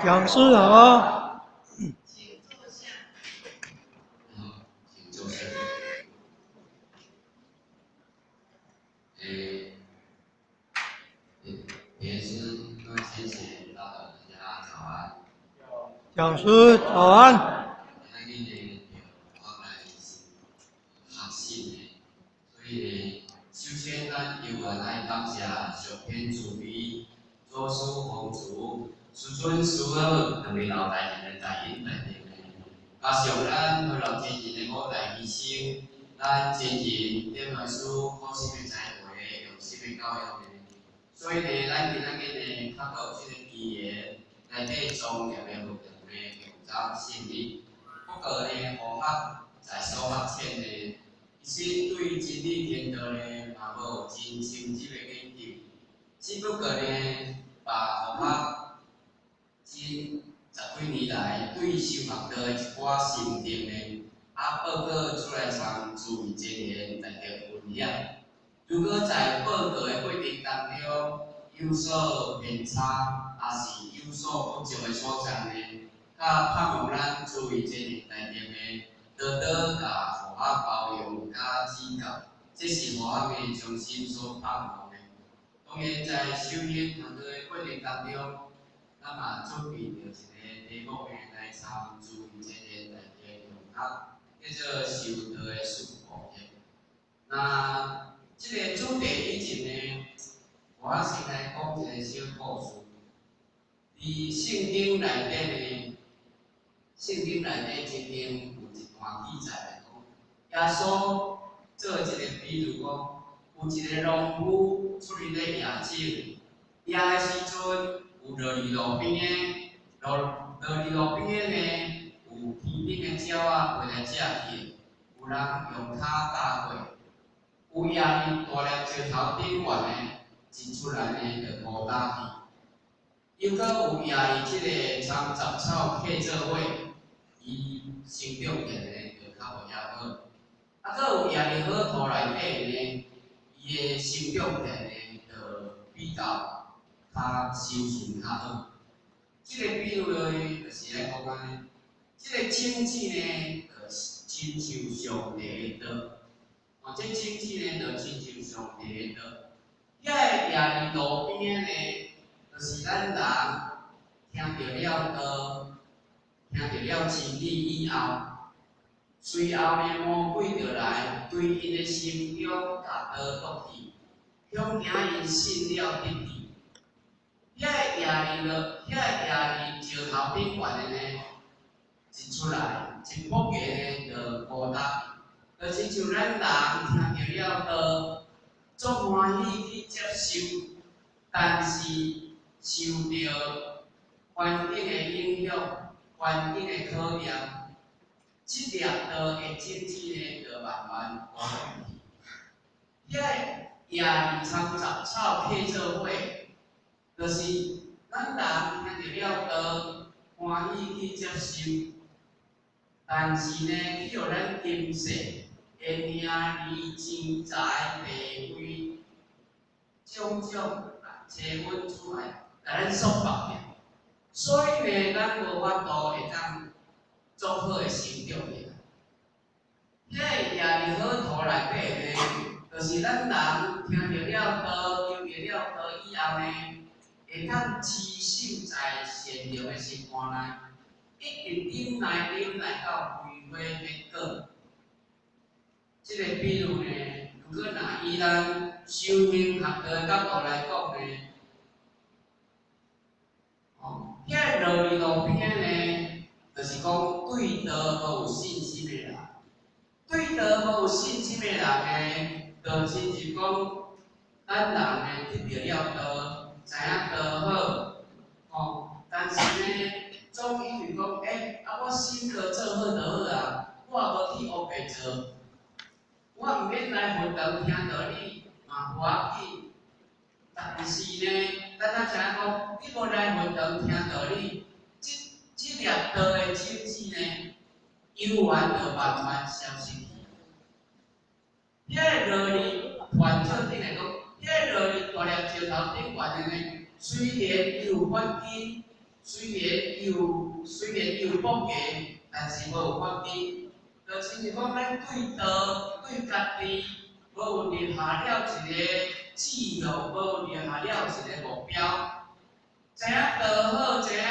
讲师好。请坐下。好，请坐下。也是各位先贤大德，大家早安。讲师早安。今日呢，我来学习呢，所以呢，首先咱要来当下上天主义，做事奉主，师尊师恩，两位老大人的带领带领呢，加上咱和老前人的五代牺牲，咱前人点来书好心的栽培，用心的教育呢。所以呢，咱今仔日呢，透过这个语言来对庄严的活动呢，用咱心力。不过呢，科学在所发现呢，其实对真理天道呢，也无真深入的研究。只不过呢，把科学这10几年来对修学道的一寡心得呢，报告出来参注意前言来得分享。如果在报告的过程当中有所偏差，也是有所不足的所在呢，盼望咱注意这个内面的多多甲互我包容甲指教，这是互我们衷心所盼望的。当然，在修行学道的过程当中，咱嘛准备着一个题目呢来参注意这个内面用法，叫做修道的术语。那这个主题以前呢，我先来讲一个小故事。在圣经内底呢，圣经内底曾经有一段记载讲，耶稣做一个比如讲，有一个农夫出去咧野种，野的时阵有落伫路边的，落伫路边的呢，有天顶的鸟仔飞来食去，有人用脚踏过。有夜里大粒石头顶悬的，一出来呢就孤单去。又搁有夜里即个参杂草客做伙，伊成长起来呢就较无遐好。搁有夜里好土内底呢，伊的成长起来呢就比较收成较好。即个比喻呢，就是来讲啊，即个种子呢，就是亲像上帝的道。这种子呢，就亲像上帝的道。遐个夜里路边呢，就是咱人听到了道，听到了真理以后，随后呢，魔鬼就来对因的心中甲道夺去，恐惊因信了得去。遐个夜里石头顶悬的呢，一出来，一扑个呢，就孤单。就是像咱人听到了道，足欢喜去接受，但是受到环境的影响、环境的考验，这粒道的种子呢，就慢慢枯干去。遐个夜里参杂草客做伙，就是咱人听到了道，欢喜去接受，但是呢，去互咱今世。因名利钱财地位种种车稳出来，甲咱束缚起。所以呢，咱无法度会当足好的成长起来。遐个夜里好土内底呢，就是咱人听到了道，求到了道以后呢，会当持守在善良的生活内，一直忍耐到开花结果。这个比喻呢，如果拿以咱修行学道的角度来讲呢，遐落伫路边呢，就是讲对道无有信心的人，对道无有信心的人呢，就亲像讲，咱人呢得到了道，知影道好，但是呢，总以为讲，我心道做好就好啊，我无去黑白做。我毋免来佛堂听道理，嘛无要紧。但是呢，咱知影讲，你无来佛堂听道理，这粒道的种子呢，永远就慢慢消失去。遐个落伫环境顶来讲，遐个落伫大粒石头顶悬的呢，虽然伊有发根，虽然有福气，但是无法治。就亲像讲，咱对道对家己无立下了一个志向，无立下了一个目标。知影道好，知影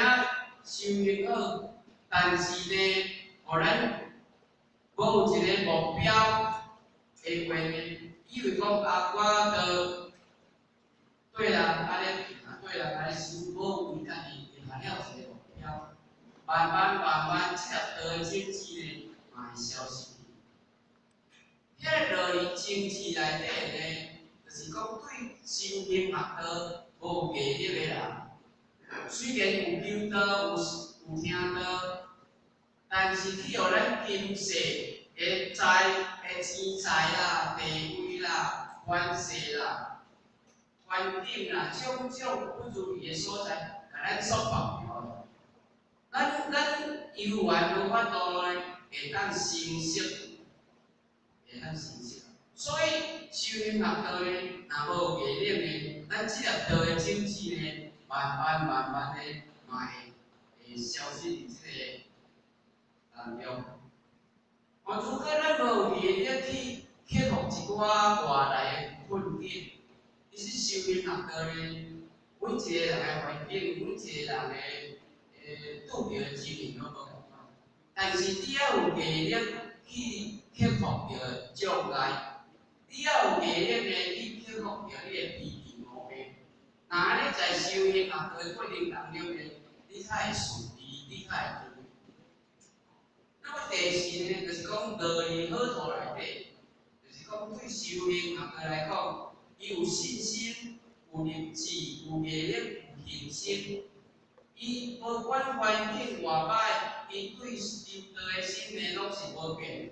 修行好，但是呢，互咱无有一个目标会过呢，以为讲啊，我着对啦，安尼对啦，安尼想无为家己立下了一个目标，慢慢，这条道的经济呢，嘛会消失。遐个道理经济内底呢，就是讲对修行学道无有毅力的人，虽然有求道，有听道。但是去互咱今世的钱财啦、地位啦、关系啦、环境啦，种种不如意的所在，甲咱束缚住。咱犹原无法度呢，会当成熟，会当成熟。所以修行学道呢，若无毅力呢，咱这条道的种子呢，慢慢的，嘛会消失伫这个。当中，如果咱无毅力去克服一寡外来的困境，其实修行学道呢，每一个人的环境，每一个人的拄着的情形拢无共款。但是你要有毅力去克服着障碍，你要有毅力呢去克服着你的脾气毛病。那安尼在修行学道的过程当中呢，你才会顺利，你才会。那么第四呢，就是讲道理好处内底，就是讲对修行学道来讲，伊有信心、有立志、有毅力、有恒心。伊无管环境偌歹，伊对修道的心呢，拢是无变。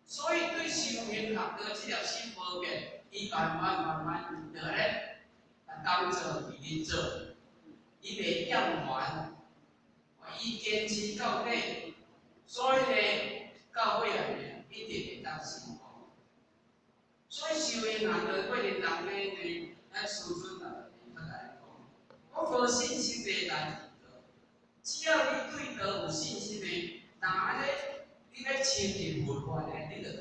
所以对修行学道这条心无变，伊慢慢就咧，当做伊咧做，伊袂厌烦，伊坚持到底。所以呢，到尾来呢，一定会当成功。所以修行学道过程当中呢，咱师尊啊，会甲咱讲，无信心袂代志做。只要你对道有信心的，那安尼你要亲近佛法呢，你就较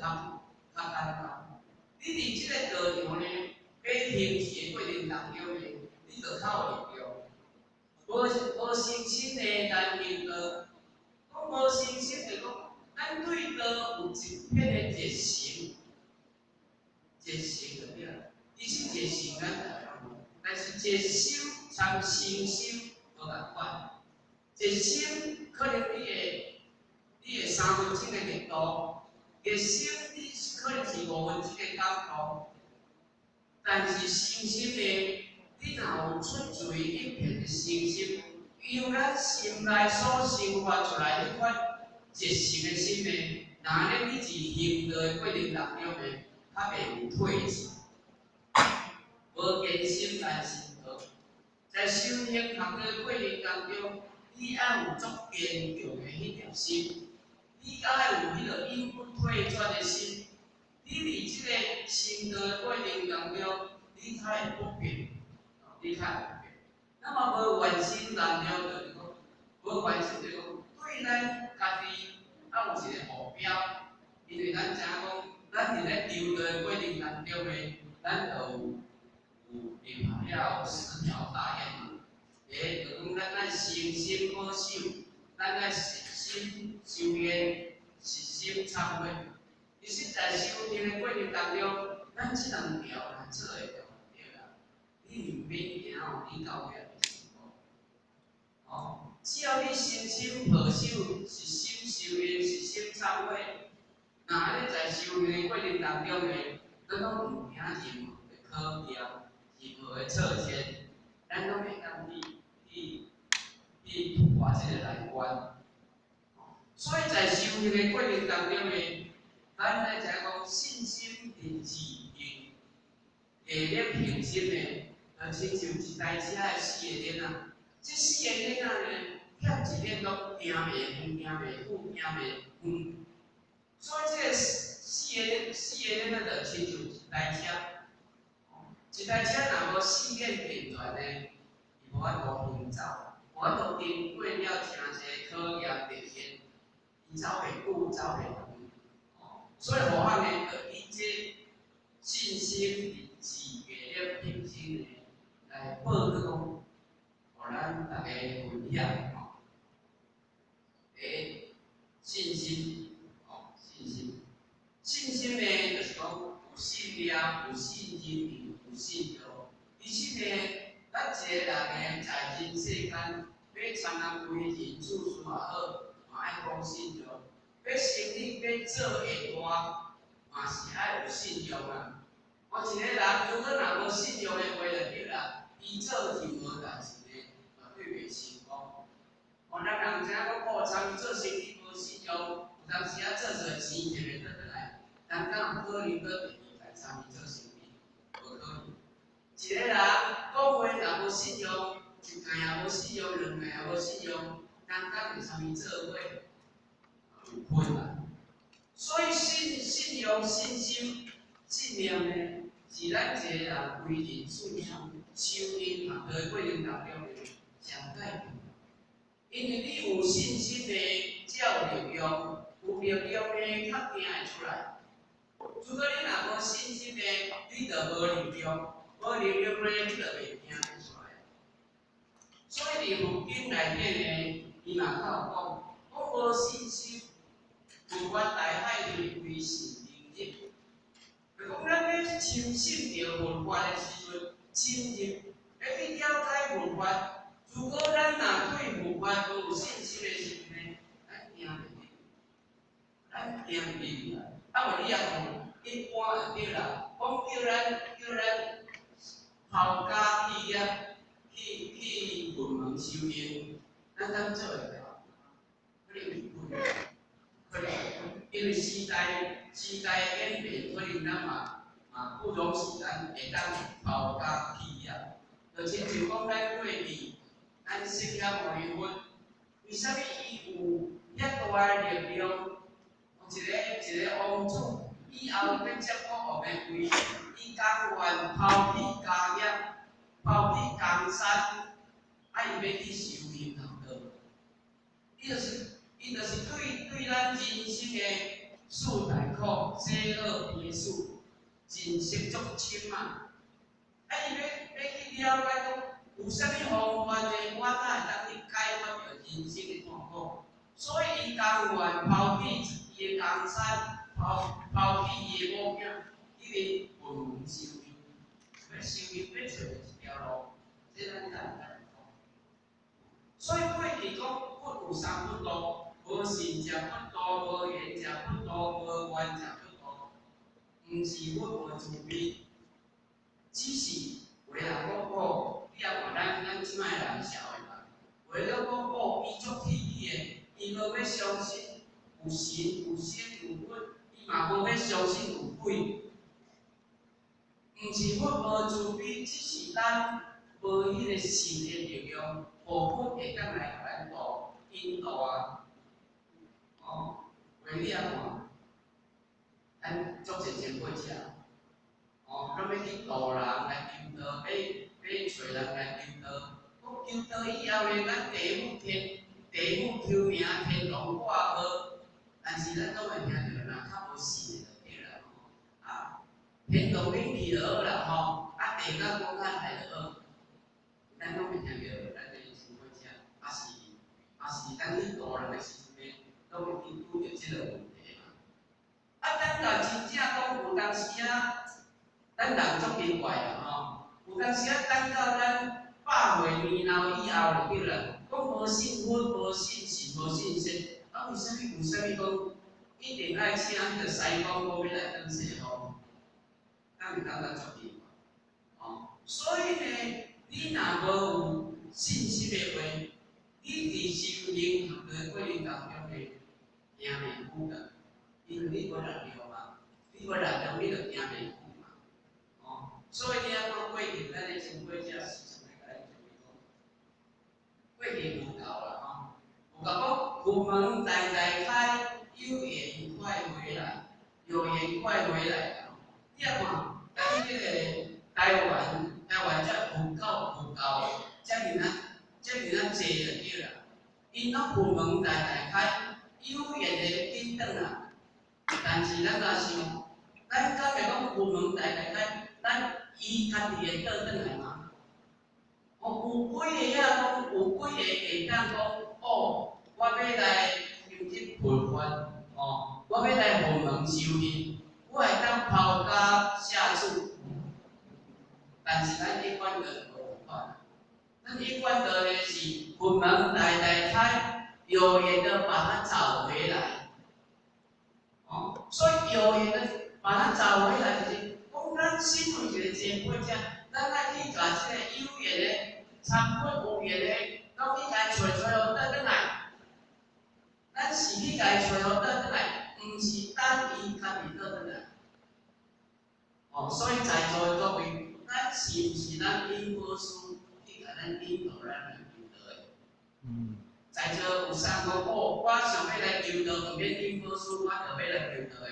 简单。你伫这个道场呢，要行持的过程当中呢，你就较有力量。无信心的难行道。讲无信心，就讲咱对道有一片的热诚，热诚就对了。其实热诚咱大家有，但是热修参心修无共款。热心可能你的3分钟的热度，热心你可能是5分钟的感动，但是信心呢，你若有出自一片的信心。由咱心内所生发出来迄款热诚的心呢，那安尼你伫行道的过程当中呢，较袂有退志，无艰辛难行道。在修行学道的过程当中，你要有足坚强的迄条心，你要有迄个永不退转的心。你伫即个行道的过程当中，你才会不变，你才会不变。那么无原心难了，就是讲，无原心就是讲，对咱家己要有一个目标，因为咱知影讲，咱伫咧修道的过程当中呢，咱就有立下了4条大愿嘛。就讲咱爱诚心好修，咱爱实心修愿，实心忏悔。其实，在修行的过程当中，咱即2条来做会着，对啦。你毋免惊哦，你到尾。只要你心心抱守，是心修愿，是心忏悔，那安尼在修行的过程当中呢，咱拢毋惊任何的考验，任何的测验，咱拢会当去突破这个难关。所以在修行的过程当中呢，咱来讲信心、立志、毅力、恒心呢，就亲像一台车的4个轮啊。这4个轮啊呢，欠一轮都行袂远，行袂久，行袂远。所以这个4个轮啊，就亲像一台车。一台车若无4个电源呢，伊无法度行走，无我都经过了真侪考验历练，伊走袂久，走袂长。所以互咱呢，要以这信心、自家了平心呢，来报告讲，互咱大家分享吼。信心，信心，信心呢，就是讲有信念、有信心、有信条。而且呢，咱一个人呢，在人世间要参人为人处事也好，嘛爱讲信条。要生意要做会大，嘛是爱有信用啊。一个人如果若无信用的话，就对啦，伊做任何代志呢，对袂成功。咱人知影讲，参与做生意无信用，有当时啊做做钱摕袂倒来，但敢有可能搁第二来参与做生意？无可能。一个人讲话若无信用，一个也无信用，两个也无信用，敢会参与做伙？有困难。所以信用、信心、信念呢，是咱一个人为人处事、修行学道过程当中的上改变。因为你有信心的，才有力量，有力量的，较行会出来。如果你若无信心的，你就无力量，无力量呢，你就袂行会出来。所以伫佛经内底呢，伊嘛较有讲，讲无信心，有关大海里为神明日。就讲咱咧深信着文化的时阵，深入要去了解文化。如果咱若对文化无有信心的时阵呢，咱行袂入，咱行袂入啦。啊，无你也讲，一般就对啦，讲叫咱抛家弃业去佛门修行，咱做会了，可能袂困，可能因为时代演变，可能咱嘛不容许咱会当抛家弃业，就亲像讲咱过去。咱释迦牟尼佛，为什么伊有遐大的力量？一个王子以后要接过王的位，伊甘愿抛弃家业，抛弃江山，伊要去修行学道。伊就是对咱人生的四大苦、生老病死，认识足深嘛。伊要去了解讲。有啥物方法呢？我才会当去解决着人生的痛苦。所以伊甘愿抛弃伊的江山，抛弃伊的某囝，去佛门修行。要修行要找一条路，这咱简单讲。所以过去讲佛有三不度，无信者不度，无缘者不度，无缘者不度。毋是佛无慈悲，只是为人讲好。你也看咱即摆人社会人，为了讲保伊足体的，伊无要相信有神、有神、有佛，伊嘛无要相信有鬼。毋是佛无慈悲，只是咱无迄个神的力量，互佛会当来互咱度引导啊。为你也看，咱足侪前辈者，咱要去度人来引导，要找人来求道，我求道以后呢，咱地府求名天龙挂号，但是咱都会听到人较无信的就对啦吼。天龙恁去就好啦吼，地甲公较来就好，咱拢会听到咱的前辈者，也是咱去度人的时阵呢，拢会遇到即个问题嘛。咱若真正讲有当时啊，咱人足奇怪啦吼。有当时啊，等到咱100岁年后以后就对啦。讲无信佛、无信神、无信神，为什么讲一定爱请迄个西方国要来当西方？咱会感觉足奇怪。所以呢，你若无有信心的话，你伫修行学道过程当中呢，行袂久个，因为你无力量嘛，你无力量，你就行袂久。所以你啊讲过去咱的前辈者是怎个甲咱讲？过去有教啦吼，有甲讲佛门代代开，有缘快回来，有缘快回来。你啊看，咱即个台湾遮佛教，遮尔咱坐就对啦。因拢门门大大开，有缘的紧转来。但是咱若想，咱敢会讲门门大大开，咱伊家己会倒转来吗？有几个讲，有几个会当讲，哦，我要来求这佛法，我要来佛门修行，我会当抛家下厝。但是咱一般人无法，咱一般的呢是佛门大大开，有缘的把它找回来。所以有缘的把它找回来，就是讲咱身为一个前辈者，咱爱去把这个有缘的、参观有缘的，拢去甲找互倒转来。咱是去甲找互倒转来，毋是等伊家己倒转来。所以在座的各位，咱是毋是咱因果师去甲咱引导咱来求道的？在座有三个我想要来求道，毋免因果师，我就要来求道的。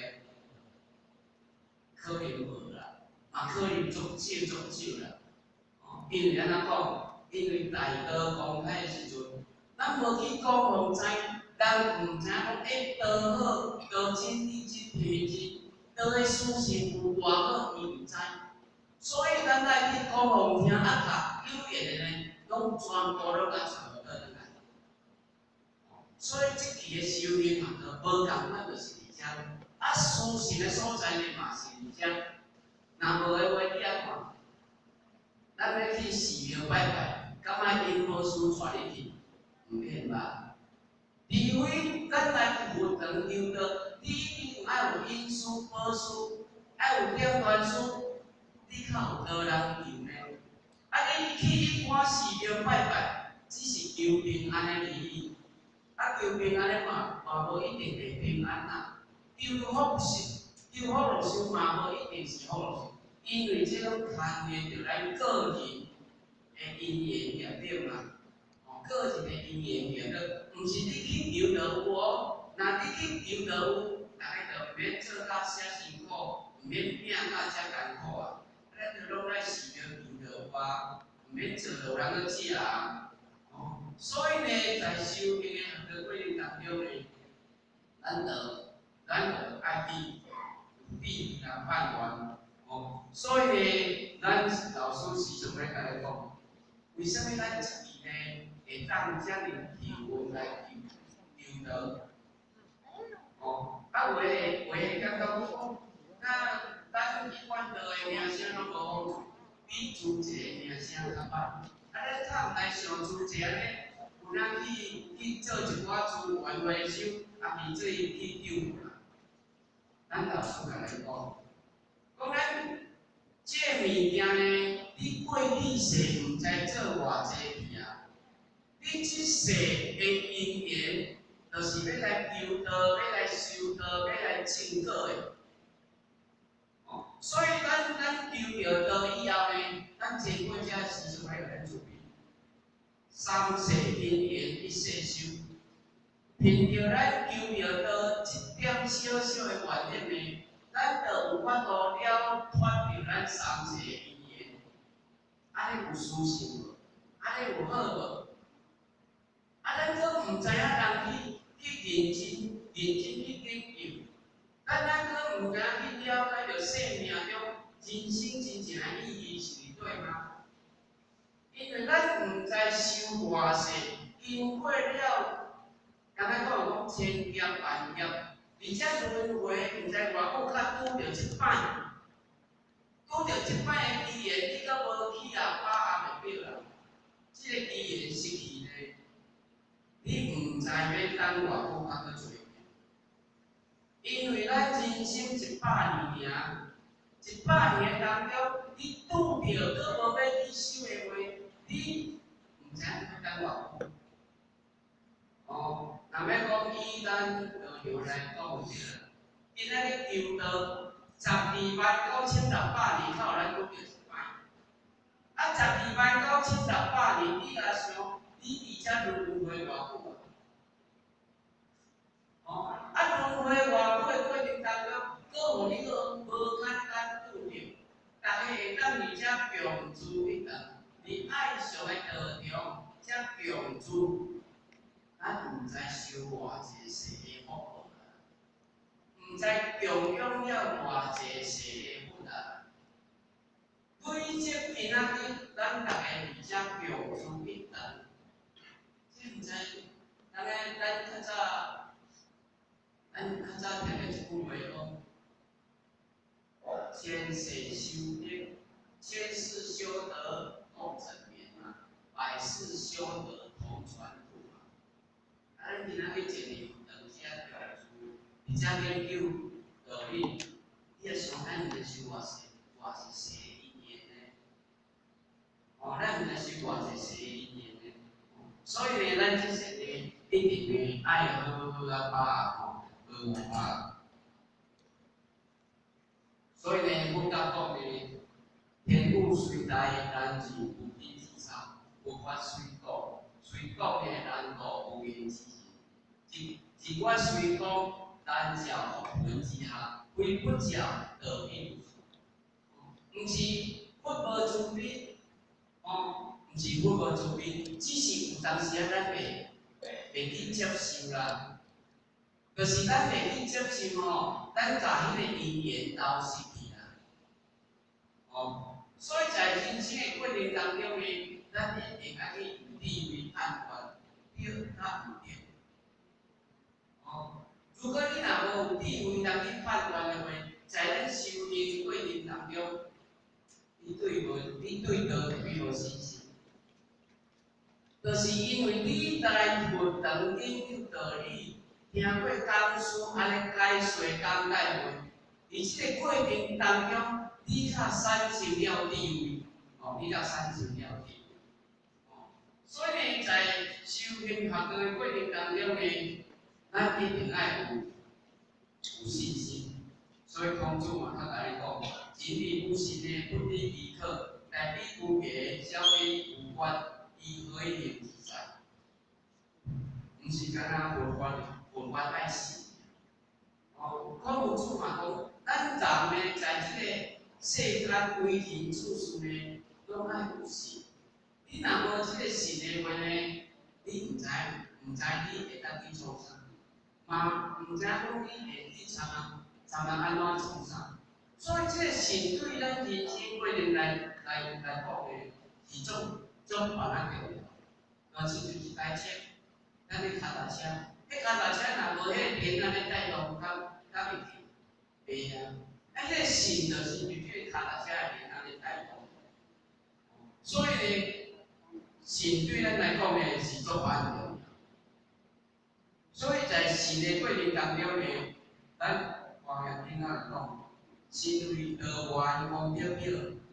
可能无啦，可能足少啦。因为安怎讲？因为大道公开的时阵，咱无去讲互知，人毋知影讲，道好，道真理真皮真，道的事情有偌好，伊毋知。所以咱来去讲互听甲有缘的呢，拢全部拢甲传到倒转来。所以即期的修行嘛，就无共款，就是伫遮。事情的所在呢，嘛是伫遮。若无的话，你啊看，咱要去寺庙拜拜，敢爱因果师带你去？毋免吧？除非咱来佛堂求道，你一定爱有因师、宝师，爱有点传师，你较有道人求呢。你去一般寺庙拜拜，只是求平安的而已。求平安的嘛无一定会平安啦。求福是求福禄寿嘛，无一定是福禄寿，因为这种牵连着咱个人的因缘业力嘛。个人的因缘业力，毋是你去求道有哦。若你去求道有，大家就毋免做甲遮辛苦，毋免拼甲遮艰苦啊。咱就拢来寺庙求道吧，毋免做路人去食啊。所以呢，在修行的学道过程当中呢，咱就爱去避免犯冤。所以呢，咱老师时常咧甲你讲，为什么咱自己呢会当遮尔气运来求道？有会感觉讲，咱一般道的名声拢无好处，比出家的名声较歹。咱较毋来上出家咧。有咱去做一寡资源回收，也是做去救啦。咱老师甲咱讲，咱这物件呢，你过去世毋知做偌济片，你即世的因缘，就是要来求道、要来修道、要来证果的。所以咱求着道以后呢，咱前辈者时常来咱注意。三世因缘一世修，凭着咱求着道一点小小的原因呢，咱就有法度了脱着咱三世因缘。安尼有舒适无？安尼有好无？咱阁毋知影人去认真去研究，咱阁毋知影去了解着生命中人生真正的意义是伫对吗？因为咱毋知修偌世，经过了，敢若讲千劫万劫，而且轮回毋知偌久，才拄着一摆，拄着一摆的机缘，你阁无去啊，把握袂着啦。这个机缘失去呢，你毋知要等偌久才去找。因为咱人生100年尔，100年当中，你拄着阁无要去修的话，你毋知影要等偌久。若要讲以咱道友来讲者，今仔日求道129600年，才有咱拄着一摆。129600年，你若想，你伫遮轮回偌久啊？轮回偌久的过程当中，阁互你个无简单拄着，大家会当伫遮共住一顿，你爱上的道场，遮强主，咱毋知受偌济世的福报啦，毋知供养了偌济世的福啦。对这今仔日咱大家伫遮共处一顿，即毋知，咱较早，听过一句话讲，前世修业，千世修德共枕眠啊，百世修德同船渡啊。咱今仔日一日当遮共处，伫遮研究道理，你也想咱毋知修偌济世的因缘呢？咱毋知修偌济世的因缘呢？所以呢，咱即世呢，一定呢爱好好啊把握，好啊把握。所以呢，佛教讲呢，天物虽大，但自无边之差；佛法虽高，虽高呢，但无无边之境。一法虽高，但教学问之下，非不教道义。毋是佛无慈悲，毋是佛无慈悲，只是有当时啊，咱袂去接受啦。就是咱袂去接受咱甲迄个因缘投失去啦。所以在人生的过程当中呢，咱一定爱去有智慧判断，对甲毋对。如果你若无有智慧通去判断的话，在咱修行过程当中，你对道没无信心，就是因为你在佛堂研究道理。听过讲师安尼解说讲解话，伫即个过程当中，你较产生了智慧，你较产生了智慧。所以呢，在修行学道的过程当中呢，咱一定爱有信心。所以孔子嘛，他甲你讲，人力不行呢，不立即可，但必不给，小必无关，以何言之哉？毋是干那佛法爱信。孔子嘛讲，咱人呢，在即个世间为人处事呢，拢爱有信。你若无即个信的话呢，你毋知你会当去做啥，嘛毋知讲你会去参安怎做啥。所以即个信对咱人生过程来讲呢，是种关仔重要。就是开车，咱咧脚踏车。迄脚踏车若无迄个电安尼带动，敢会去？袂啊！迄个线就是对这个脚踏车的电安尼带动。所以呢，线对咱来讲呢是足关键。所以在线的过程当中呢，咱华严经来讲，心为道源功德表，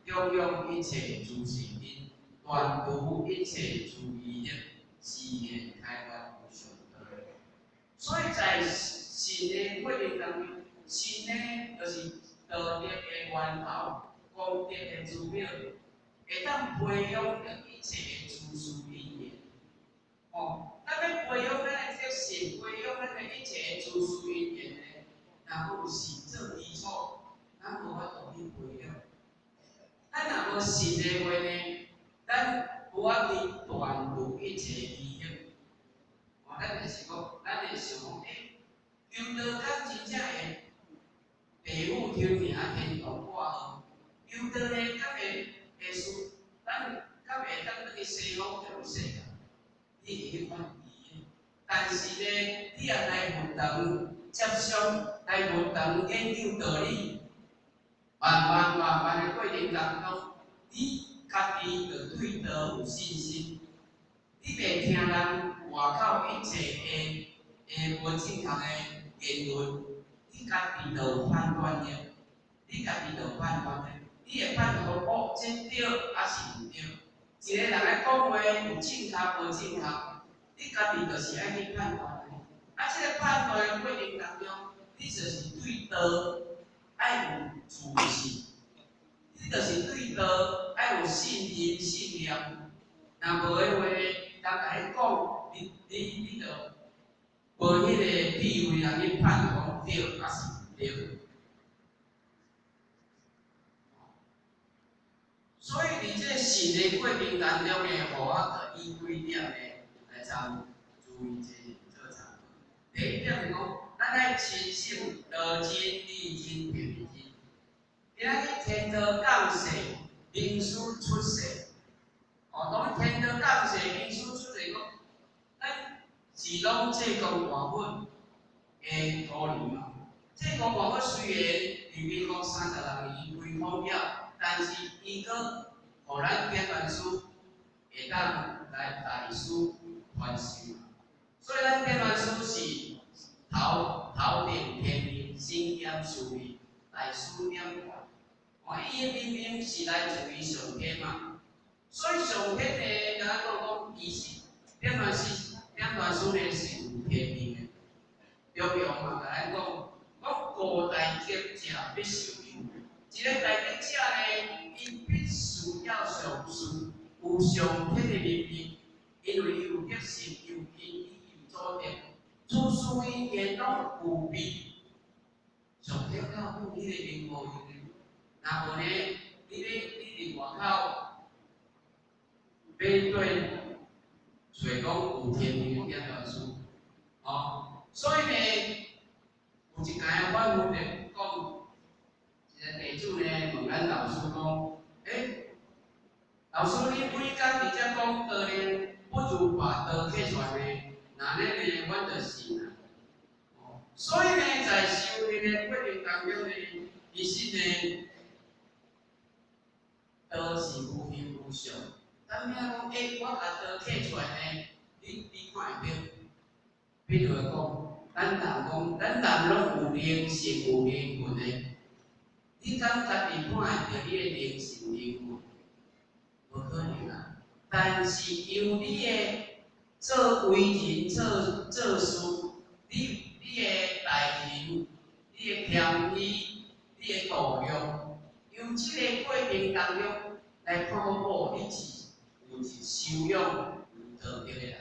中用一切诸行因，断除一切诸疑念，誓言开发无上道。所以在信的过程当中，信呢就是道德的源头，功德的祖庙，会当培养着一切的诸事因缘。咱要培养咱的德性，培养咱的一切的诸事因缘呢，若无信做基础，咱无法度去培养。咱若无信的话呢，咱无法去断除一切疑惑。咱就是讲，咱会想讲，求道敢真正会地府抽名天堂挂号？求道呢，敢会输？咱敢会当去西方这个世界？你会去反疑？但是呢，你也来佛堂接受，来佛堂研究道理，慢慢的过程当中，你家己就对道有信心。你袂听人外口一切无正确的言论，你家己就有判断了。你家己就有判断了，你会判断这对还是毋对？一个人来讲话有正确无正确，你家己就是爱去判断的。这个判断的过程当中，你就是对道爱有自信，你就是对道爱有信任信念。若无的话，人甲你讲，你就无迄个智慧通去判断对还是毋对。所以伫这信的过程当中呢，互我依规点咧来参注意这个场合。第一点是讲，咱爱亲信道亲、义亲、平民亲。今仔日天道降世，名师出世。当天道降世，名师出世讲，咱是拢济公外本的土人嘛。济公外本虽然离民国30年伊归统了，但是伊个互咱典范师会当来代师传授。所以咱典范师是头顶天命，身兼修理，代师念法。伊的明明是来自于上天嘛，所以上天的甲咱讲，伊是典范师呢是有天命的。中央嘛，甲咱讲古代劫者必受忧。一个代劫者呢，伊必须要上师有上天的明命，因为伊有德行，有因义，有祖德，诸事因缘拢有必。上天要有你的名无用的。那无呢？你伫外口要对找讲有天命的典范师，所以呢，有一间我问着讲，一个地主呢问咱老师讲，老师你每工伫遮讲道呢，不如把道刻出来呢？那呢，阮就信啦。所以呢，在修炼的过程当中呢，其实呢。道是无形无相，咱遐讲，我甲道刻出来呢，你看会到？比如讲，咱人拢有灵性有灵魂的，你敢家己看会到你的灵性灵魂？无可能啊！但是由你的做为人做事，你的待人，你的谦虚，你的度量。由这个过程当中来看保你是有修养、有道德的人。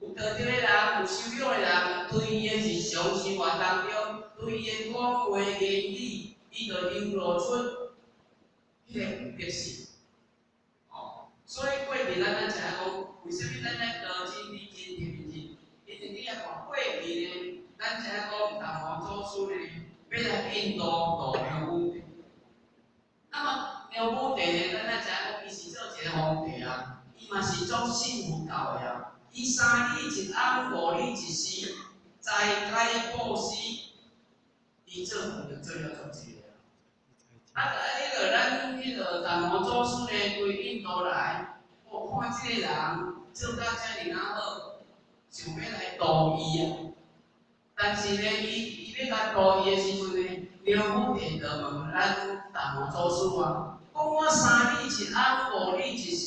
有道德的人、有修养的人，对伊的日常生活当中，对伊的讲话言语，伊就流露出迄个有德性。所以过去咱才讲，为什么咱在道亲、义亲、平民亲？因为你啊看过去呢，咱才讲唐王祖师呢。要来印度度牛武帝，那么牛武帝呢？咱知影，伊是做一个皇帝啊，伊嘛是做信佛教的啊。伊3日1暗5日1时，斋戒布施，伊做皇帝做了足济个啊。咱唐王祖师呢，归印度来，看这个人做到遮尔好，想要来度伊啊。但是呢，伊要甲度伊的时阵呢，牛武帝就问咱唐王祖师啊，讲我3日1暗5日1时，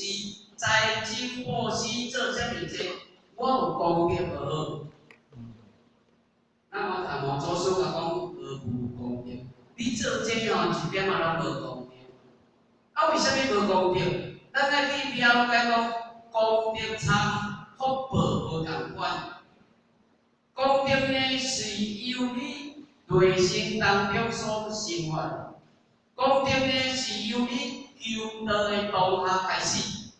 斋戒布施做遮尔济，我有功德无？那么唐王祖师甲讲，无功德。你做这一点仔拢无功德。啊，为什么无功德？咱来去了解讲，功德参福报无共款。功德呢是由你内心当中所生发，功德呢是由你求道的当下开始。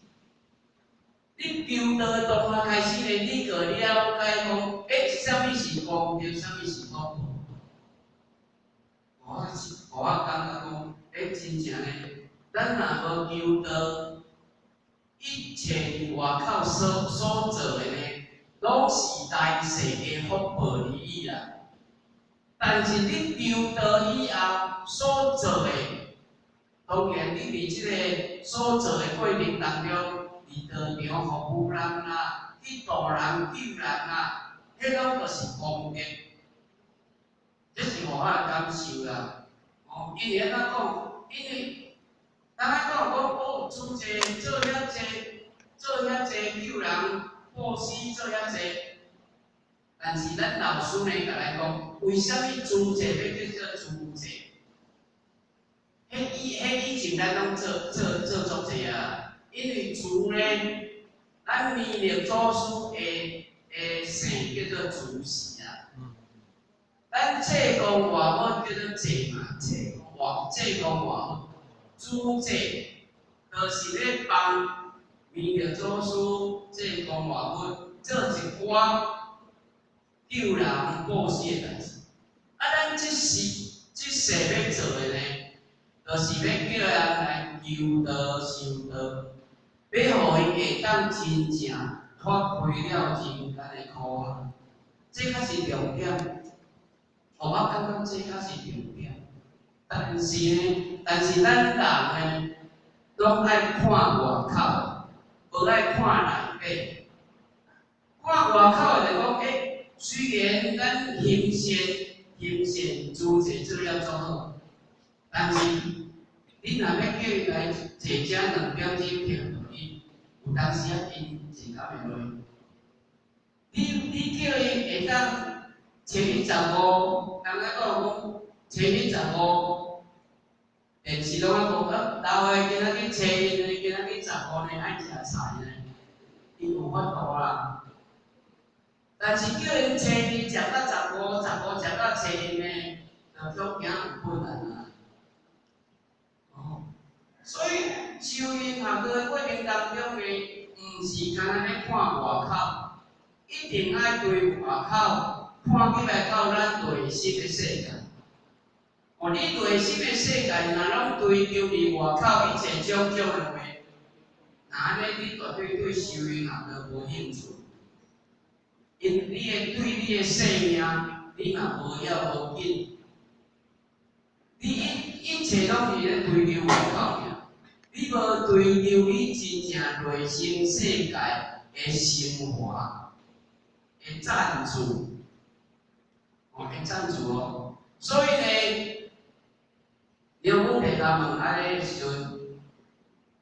你求道的当下开始呢，你就了解讲，什么是功德，什么是福报。我感觉讲，真正呢，咱若无求道，一切外口所做的呢。拢是来世的福报利益啦，但是你求道以后所做的，当然你伫即个所做的过程当中，伫道场服务人啦，去度人救人啦，迄拢都是功德，这是我的感受啦。因为安怎讲？因为咱讲做者做遐济救人。布施做遐济，但是咱老师呢，甲咱讲，为什么诸济要叫做诸济？以前咱拢做足济啊，因为诸呢，咱弥勒祖师的姓叫做诸氏啊。咱济公外母叫做济嘛，济公外母，诸济就是咧帮为着祖师这公外物，做一寡救人报喜的代志。咱即世要做的呢，就是要叫人来求道修道，要互伊会当真正脱开了人间的苦行，这才是重点。我感觉这才是重点。但是咱人呢，拢爱看外口，无爱看内底。看外口就讲，虽然咱行善诸济做了足好，但是你若要叫伊来坐遮2点钟听道理，有当时啊，因真敢袂落。你叫伊会当初一15，人家讲初一15，电视拢啊讲老的今仔日初一呢，今仔日15呢爱食菜呢，伊有法度啦。但是叫因初二食到15食到初一呢，就总惊有困难啊。所以修行学的过程当中呢，毋是干那咧看外口，一定爱对外口看起来到咱内心的世界。你内心的世界若拢对着伫外口一切种种的话，那安尼你绝对对修行学的无兴趣。因你的对你的生命，你若无要无紧，你一切拢是咧对着外口尔，你无对着你真正内心世界的升华、的赞助，的赞助哦。所以呢，了阮提甲问安尼时阵，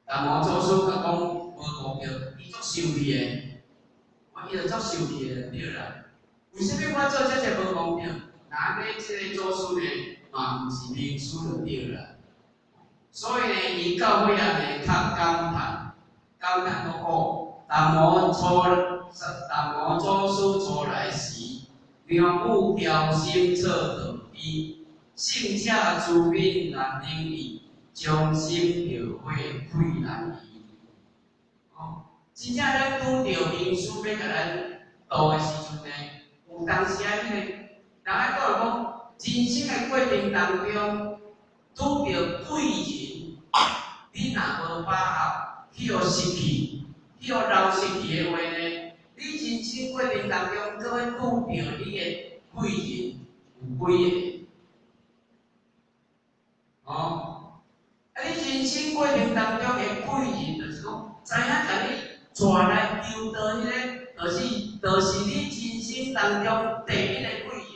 达摩祖师甲讲无目标，伊足受利的。伊就足受气的对啦。为什么我做这些无公平？那安尼这个祖师呢，嘛毋是名师就对啦。所以呢，伊到尾啊呢，较感叹讲哦，达摩祖师初来时，良武调心测道义，性且诸品难领益，将心调会愧难移。真正咱拄着名师要甲咱道的时阵呢，有当时啊，迄个人爱讲人生的过程当中，拄着贵人，你若无把握，去互失去，去互流失去的话呢，你人生过程当中，搁会拄着你的贵人有几个？你人生过程当中的贵人，就是讲知影甲你带来求道迄个，就是你人生当中第一个贵人。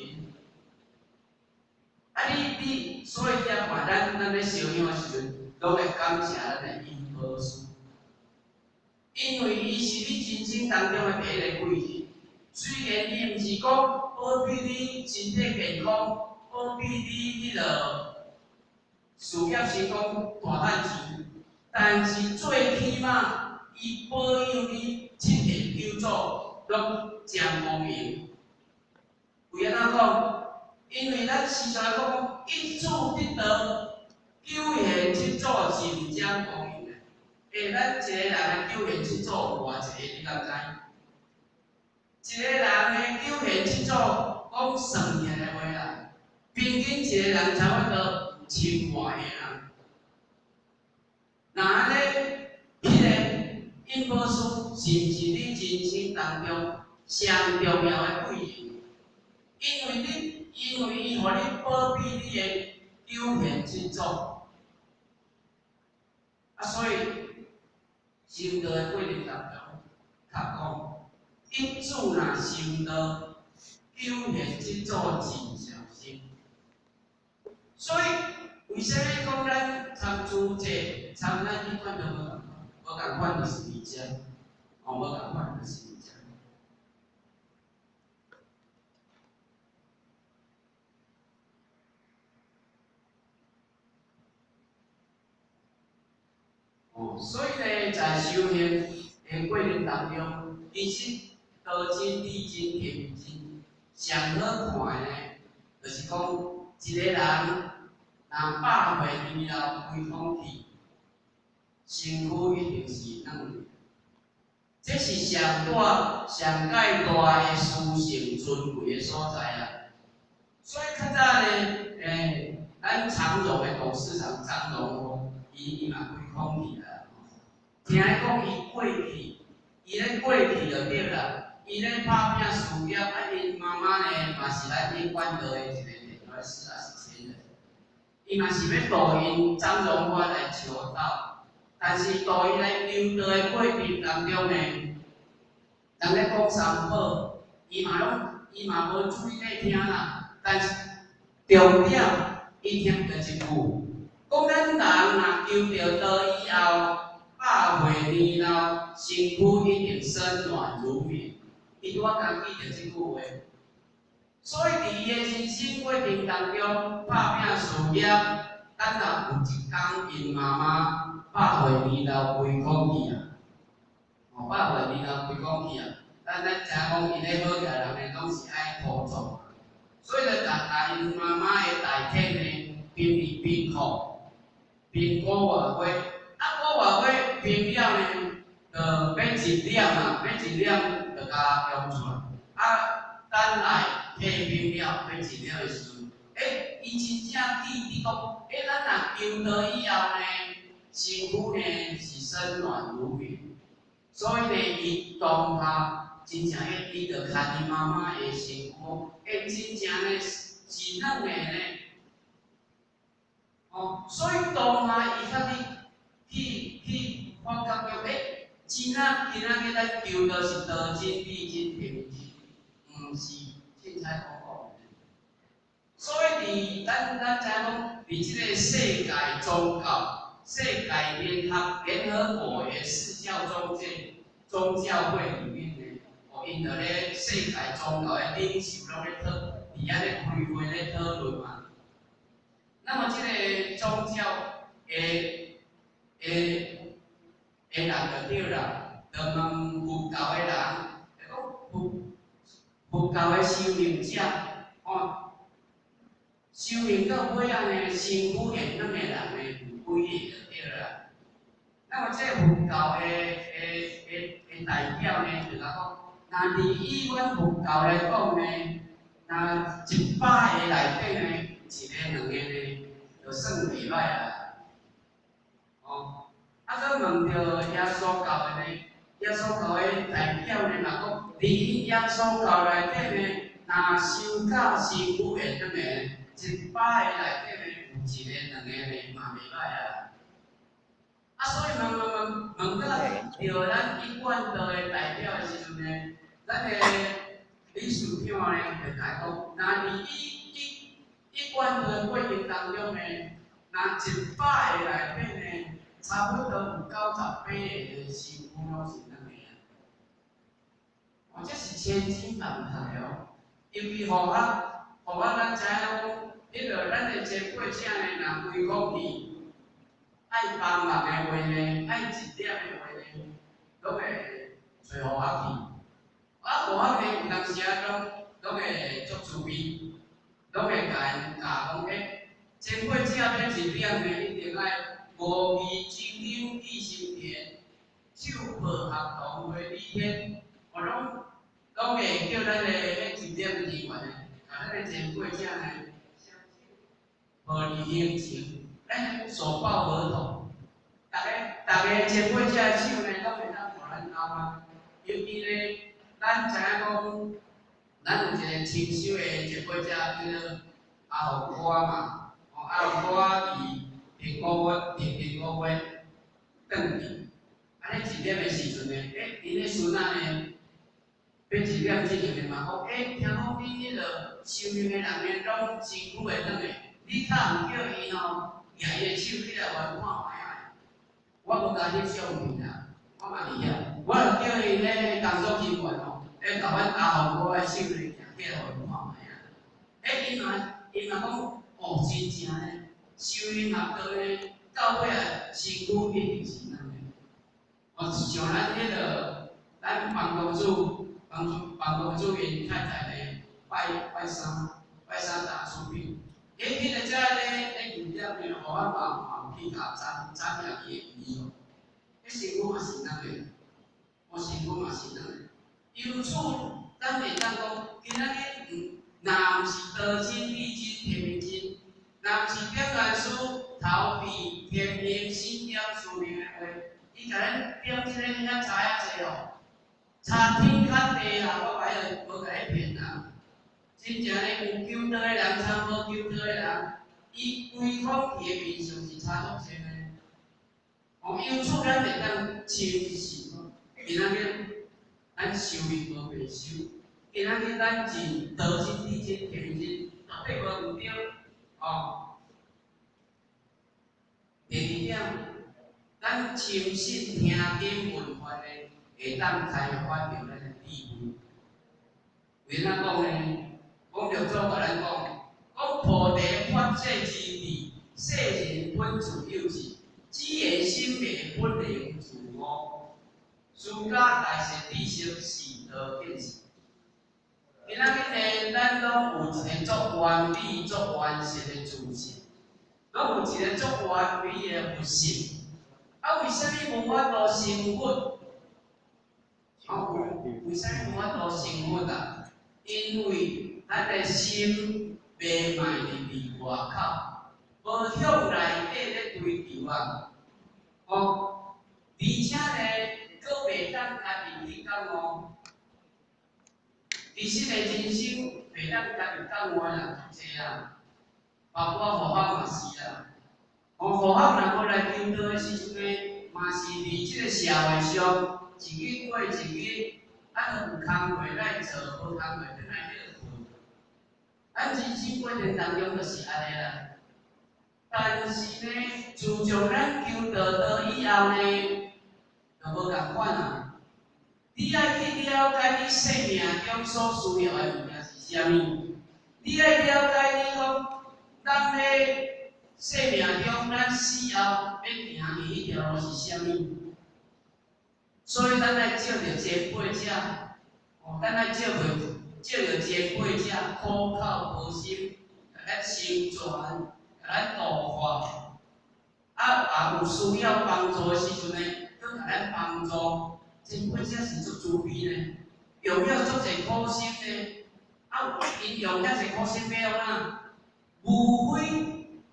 你所以才看咱咧烧香的时阵，拢会感谢咱的因婆师，因为伊是你人生当中的第一个贵人。虽然伊毋是讲保庇你身体健康，保庇你迄个事业成功大赚钱，但是最起码。伊保佑你七天九祖拢真公平。为安怎讲？因为咱时常讲一祖得道，九贤七祖真正公平的。咱一个人的九贤七祖有偌济个，你敢知？一个人的九贤七祖讲算起来的话啦，平均一个人差不多千外个人。那安尼，迄个。因婆师是毋是你人生当中上重要的贵人？因为伊互你保庇你的九贤七祖，所以修道的过程当中，较讲一祖若修道，九贤七祖真小心。所以为什么讲咱参诸者，参咱去看到无共款就是理解，无共款就是理解。所以呢，在修行的过程当中，其实道真、理真、天真，上好看的呢，就是讲一个人若100岁以后归空去，身躯一定是软。这是上大、上界大的殊胜尊贵的所在啊。所以较早咧，咱长荣的董事长张荣伊嘛开空去啦，听伊讲伊过去，伊咧过去就对啦。伊咧拍拼事业，因妈妈呢嘛是咱因管道的一个电话师啊，是前人。伊嘛是要导因张荣发来求道，但是导因来求道的过程当中呢，人咧讲三宝，伊嘛无注意咧听啦，但是重点伊听到一句，讲咱人若求着道以后，100岁年老，身躯一定身软如棉。伊拄仔刚记着即句话，所以伫伊的人生过程当中，拍拼事业，等若有一天因妈妈100岁年老归空去啊，100岁年老归空去啊，咱知影讲伊咧好个人呢，拢是爱土葬，所以就甲因妈妈的大体呢，编伫编苦，编5外月，5外月编了呢，就要1两啊，要1两就甲用出来，等来退编了，要1两的时阵，伊真正记讲，咱若求道以后呢，身躯呢是身软如棉，所以呢，伊当下真正伊就看伊妈妈的身躯，真正呢是软的呢。所以当下伊较去发觉到，今仔日咱求的是道真理真平真，毋是凊彩讲讲。所以咱知影讲，伫即个世界宗教、世界联合国的四教宗教会里面呢，因着咧世界宗教的领袖拢咧伫遐咧开会咧讨论嘛。那么这个宗教的人就对啦，就问佛教的人，就讲佛教的修行者，修行到尾仔呢，身躯会软的人呢，有几个就对啦。那么这佛教的代表呢，就讲，那伫以阮佛教来讲呢，那100个内底呢，一个两个呢，就算袂歹啊。再问到耶稣教的呢，耶稣教的代表呢，若讲伫耶稣教内底呢，若修到身躯会软的，100个内底呢，有一个两个呢，嘛袂歹啊。所以问到着咱一贯道的代表的时阵呢，咱的理事长呢就来讲，若伫一贯道的过程当中呢，若100个内底呢，差不多有98个的身躯拢是软的啊。这是千真万确哦。尤其互咱知影讲，迄个咱的前辈者呢，若规讲去。爱帮忙的话呢，爱1点的话呢，拢会找互我去。互我呢，有当时拢会足趣味，拢会甲因教讲，前辈者要1点呢，一定爱无味精灵记心田，手抱合同回礼天。拢会叫咱的1点的人员呢，甲咱的前辈者呢，无离行情。手抱合同，大家前辈者的手呢，拢会当互咱交啊。尤其咧，咱知影讲，咱有一个清修的前辈者叫做阿豪哥嘛，阿豪哥伫第5月转去，尼1点的时阵呢，因咧孙仔呢，要1点之前嘛，讲听讲恁迄个修行的人呢，拢身躯会软的，你较毋叫伊吼。举伊的手起来，我看卖啊！我无甲翕相片啊，我嘛伫遐。我著叫伊咧工作人员哦，甲阮阿豪哥的手咧举起来，我看卖啊！因嘛讲，真正咧，修行合道咧，到尾啊，身躯一定是软的。像咱迄个，咱房东主因太太咧，拜三大出品。迄个遮咧2点呢，互我嘛去甲查验伊哦，迄身躯嘛是软的。我成功嘛是咱。由此，咱会当讲，今仔日若毋是道真、理真、天命真，若毋是点元师头皮天命心点书明的话，伊甲咱点即个遐差遐济哦，差天较地啦！我歹无甲你骗啦。真正咧有求道的人，差无求道的人，伊规空气的面相是差足济的。由此咱会当深一层，今仔日咱修行无白修，今仔日咱认道真、理真、天真，到底无毋对？第二点，咱深信听经闻法的，会当开发着咱的智慧。为怎讲呢？讲着做甲咱讲，菩提发世之地，世人本自有志，只缘心灭，本能自我。自家大善知识是道见识。今仔日呢，咱拢有一个足完美、足完善的自信，拢有一个足完美的佛性。为什么无法度成佛？为什么无法度成佛啊？因为咱的心袂卖伫外口，无向内底咧追求啊！而且呢，佫袂当家己去感悟。其实的人生袂当家己感悟的人足济啊，包括佛法嘛是啊。佛法若要来求道的时阵呢，嘛是伫即个社会上一日过一日，有工课来做，无工课就来咧做。人生过程当中就是安尼啦。但是呢，自从咱求道以后呢，就无共款啊。你爱去了解你生命中所需要的物件是啥物？你爱了解你讲，咱咧生命中咱死后要行的迄条路是啥物？所以咱来借着前辈者，咱来借着前辈者苦口婆心，甲咱成全，甲咱度化。有需要帮助的时阵呢，佮甲咱帮助。前辈者是足慈悲呢，用了足侪苦心呢。因用遐侪苦心要安怎？无非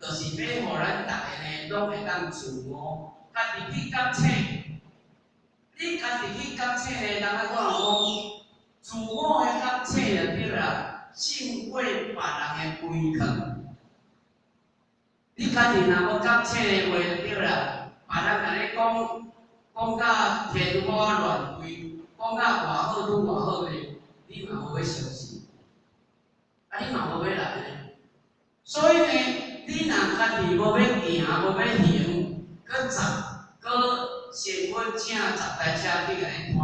就是要互咱逐个呢，拢会当自我，家己去觉醒。你家己去觉醒呢，人来我讲，自我的觉醒就对啦，胜过别人的规劝。你家己若无觉醒的话就对啦，别人甲你讲甲天花乱坠，讲甲偌好愈偌好呢，你嘛无要相信，你嘛无要来呢。所以呢，你若家己无要行，无要行，佮先要请10台车去甲你拖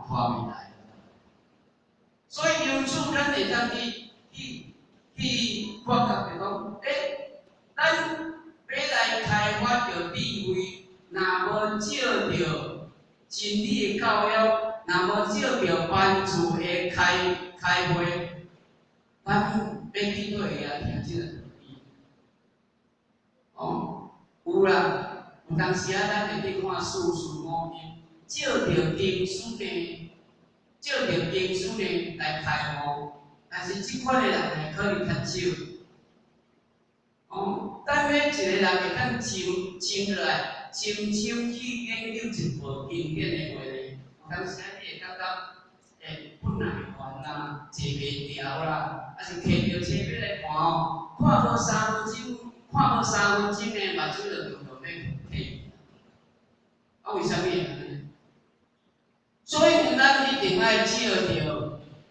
袂来。所以由此咱会当去发觉着讲，咱要来开发着智慧，若无照着真理的教育，若无照着班次的开会，咱要去对会啊听即个道理。有啦，有当时啊，咱会去看世事五境，照着经书呢来开悟，但是即款的人呢，可能较少。咱要一个人会当静落来，深深去研究一部经典的话呢，有当时啊，你会感觉不耐烦啦，坐袂牢啦，还是摕着册要来看看无3分钟，呢，目睭就动要摕。为什么会安尼？所以咱一定爱照着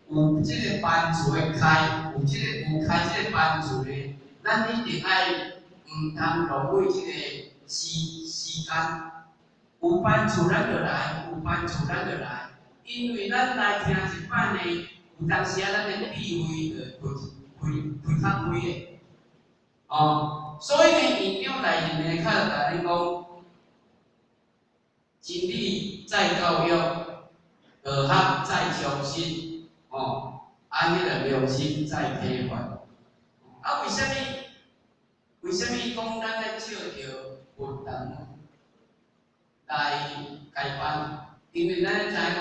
有即个班次的开，有开即个班次的，咱一定爱毋通浪费即个时间。有班次咱就来，因为咱来听一摆呢，有当时啊，咱的智慧就开较开的。所以呢，院长内面呢，较甲咱讲，真理再教育，学再创新，安尼个良心再批判。为什么讲咱要照着佛堂来开班？因为咱知讲，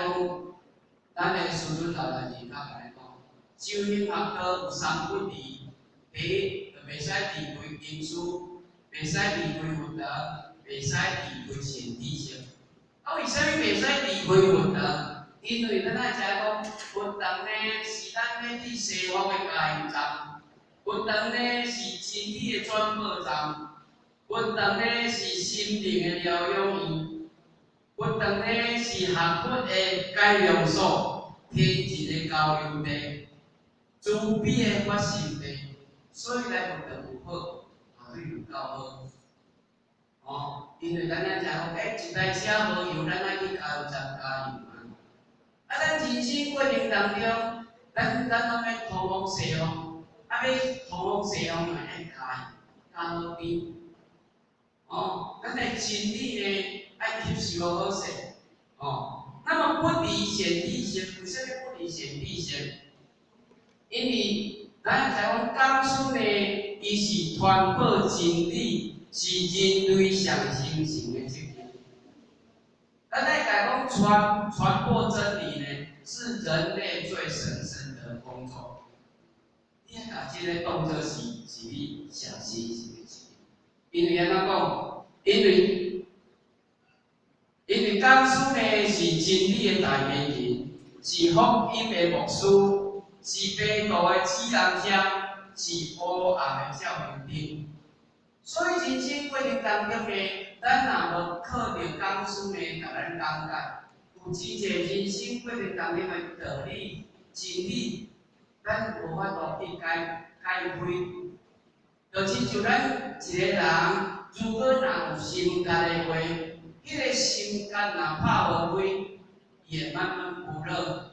咱个师尊老人家甲来讲，修行学道有三不离，第一，就袂使离开经书，袂使离开佛堂，袂使离开善知识。啊，为啥物袂使离开佛堂？因为咱知讲，佛堂呢是咱要去西方的加油站，佛堂呢是真理的转播站，佛堂呢是心灵的疗养院。佛堂呢是学佛的改良所，天人的交流地，慈悲的发心地，所以来佛堂有好，效率有够好。哦，因为咱知讲，一台车无油，咱爱去加油站加油嘛。啊，咱人生过程当中，咱拢要通往西方，啊，要通往西方嘛，爱加好边。哦，咱的真理呢？爱吸收好势，哦。那么不离善知识，为什么不离善知识？因为咱知讲讲师呢，伊是传播真理，是人类上形成的责任。咱来讲传播真理呢，是人类最神圣的工作。你要把这个当作是你上形成的责任，因为安怎讲？因为讲师呢是真理的代言人，是福音的牧师，是病毒的指南针，是黑暗的照明灯。所以人生过程当中呢，咱若无靠着讲师呢，甲咱讲解，有真侪人生过程当中的道理、真理，咱无法度去解开。就亲像咱一个人，如果若有心结的话，迄个心结若拍无开，也慢慢不热，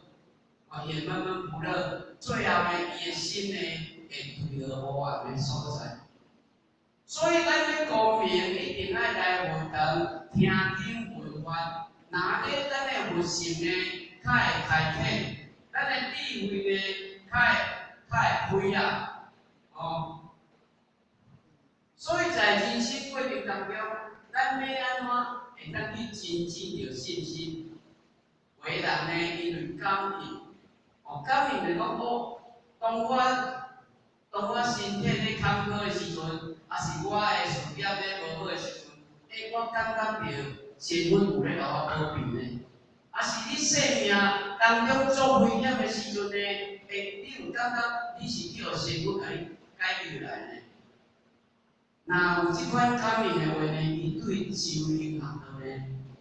也慢慢不热，最后呢，伊的心呢会退到黑暗的所在。所以咱要光明，一定爱来佛堂听经闻法，哪咧咱的佛性呢，较会开启，咱的智慧呢，较会开啊，哦。所以在人生过程当中，咱要安怎会当去增进着信心？有的人呢，因为感应，感应就讲哦，当我身体咧坎坷的时阵，也是我的事业咧无好的时阵，我感觉着神佛有咧甲我保庇呢。也是你生命当中做危险的时阵呢，你有感觉你是叫神佛甲你解救来呢？那有即款感应的话呢，伊对修行学道呢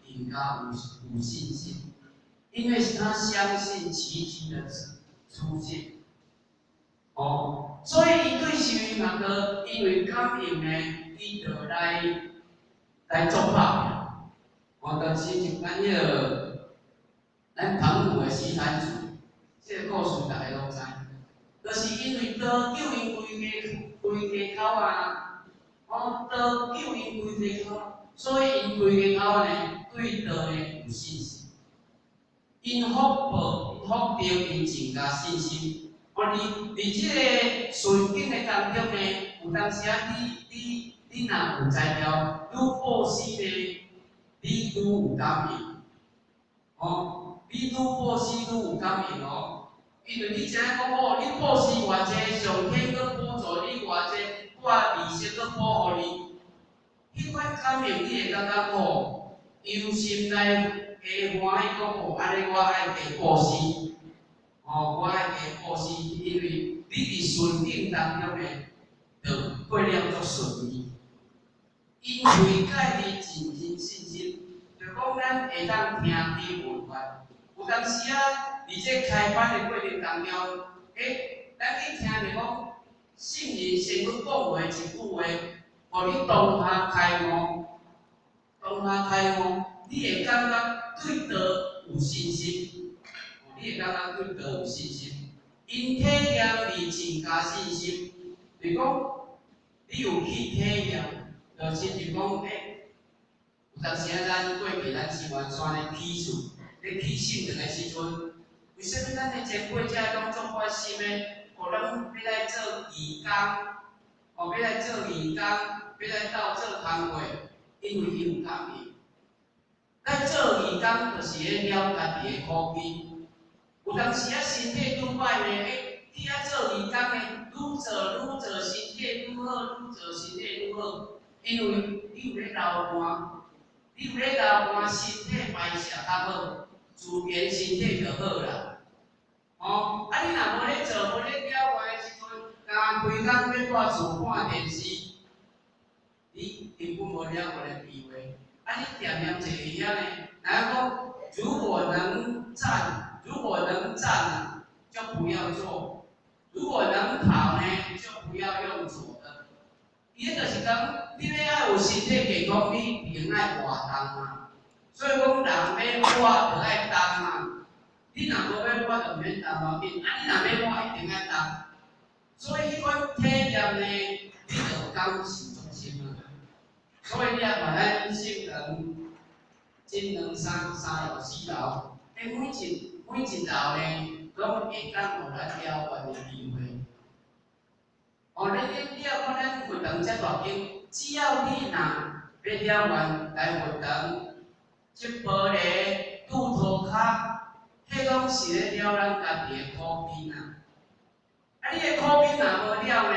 更加有信心，因为他相信奇迹的出现。哦，所以伊对修行学道，因为感应呢，伊就来做拍拼。就是像咱澎湖的西山族，这个故事大家拢知，就是因为道救因规家口啊。道救因规家口，所以因规家口呢对道呢有信心。因福德因增加信心。而这个顺境的当中呢，有当时你若有才调，愈布施呢，你愈有感应。你愈布施愈有感应哦，因为你知影讲你布施偌济，上天阁补助你偌济。我利息阁保护你，迄款感应你会感觉由心内会欢喜讲安尼我爱加布施，我爱加布施，因为你伫顺境当中呢，就过了足顺利。因为家己真信心，就讲咱会当听经闻法。有当时伫这开班的过程当中，咱去听着讲。圣人先去讲话一句话，互你当下开悟，你会感觉对道有信心，你会感觉对道有信心，因体验而增加信心。就是讲，你有去体验，就亲像讲，有当时咱过去咱新源山咧起厝，咧起圣人的时阵，为什么咱的前辈才拢做发心呢？咱要来做义工，要来做义工，要来斗做工课，因为伊有感应。咱做义工就是咧了家己的苦逼，有当时啊身体愈歹咧，去啊做义工的，愈做身体愈好，愈做身体愈好，因为你有咧流汗，你有咧流汗，身体排泄较好，自然身体就好啦。哦，啊你若无咧做，无咧了汗的时阵，干规工要带厝看电视，你根本无了汗的机会。啊，你点点坐伫遐呢？然后讲，如果能站啊，就不要坐；如果能跑呢，就不要用走的。伊个就是讲，你咧爱有身体健康，你一定爱活动啊。所以讲，人要活就爱动啊。你若无要活，就免动嘛紧。啊，你若要活，一定爱动。所以迄款体验呢，你就感受足深啊。所以你也把咱性能。真两三楼四楼，每一楼呢，拢会当互咱了缘的机会。哦，你看咱活动遮大间，只要你若要了缘来活动，即玻璃、拄涂骹，迄拢是咧了咱家己的苦逼啊！啊，你的苦逼若无了呢，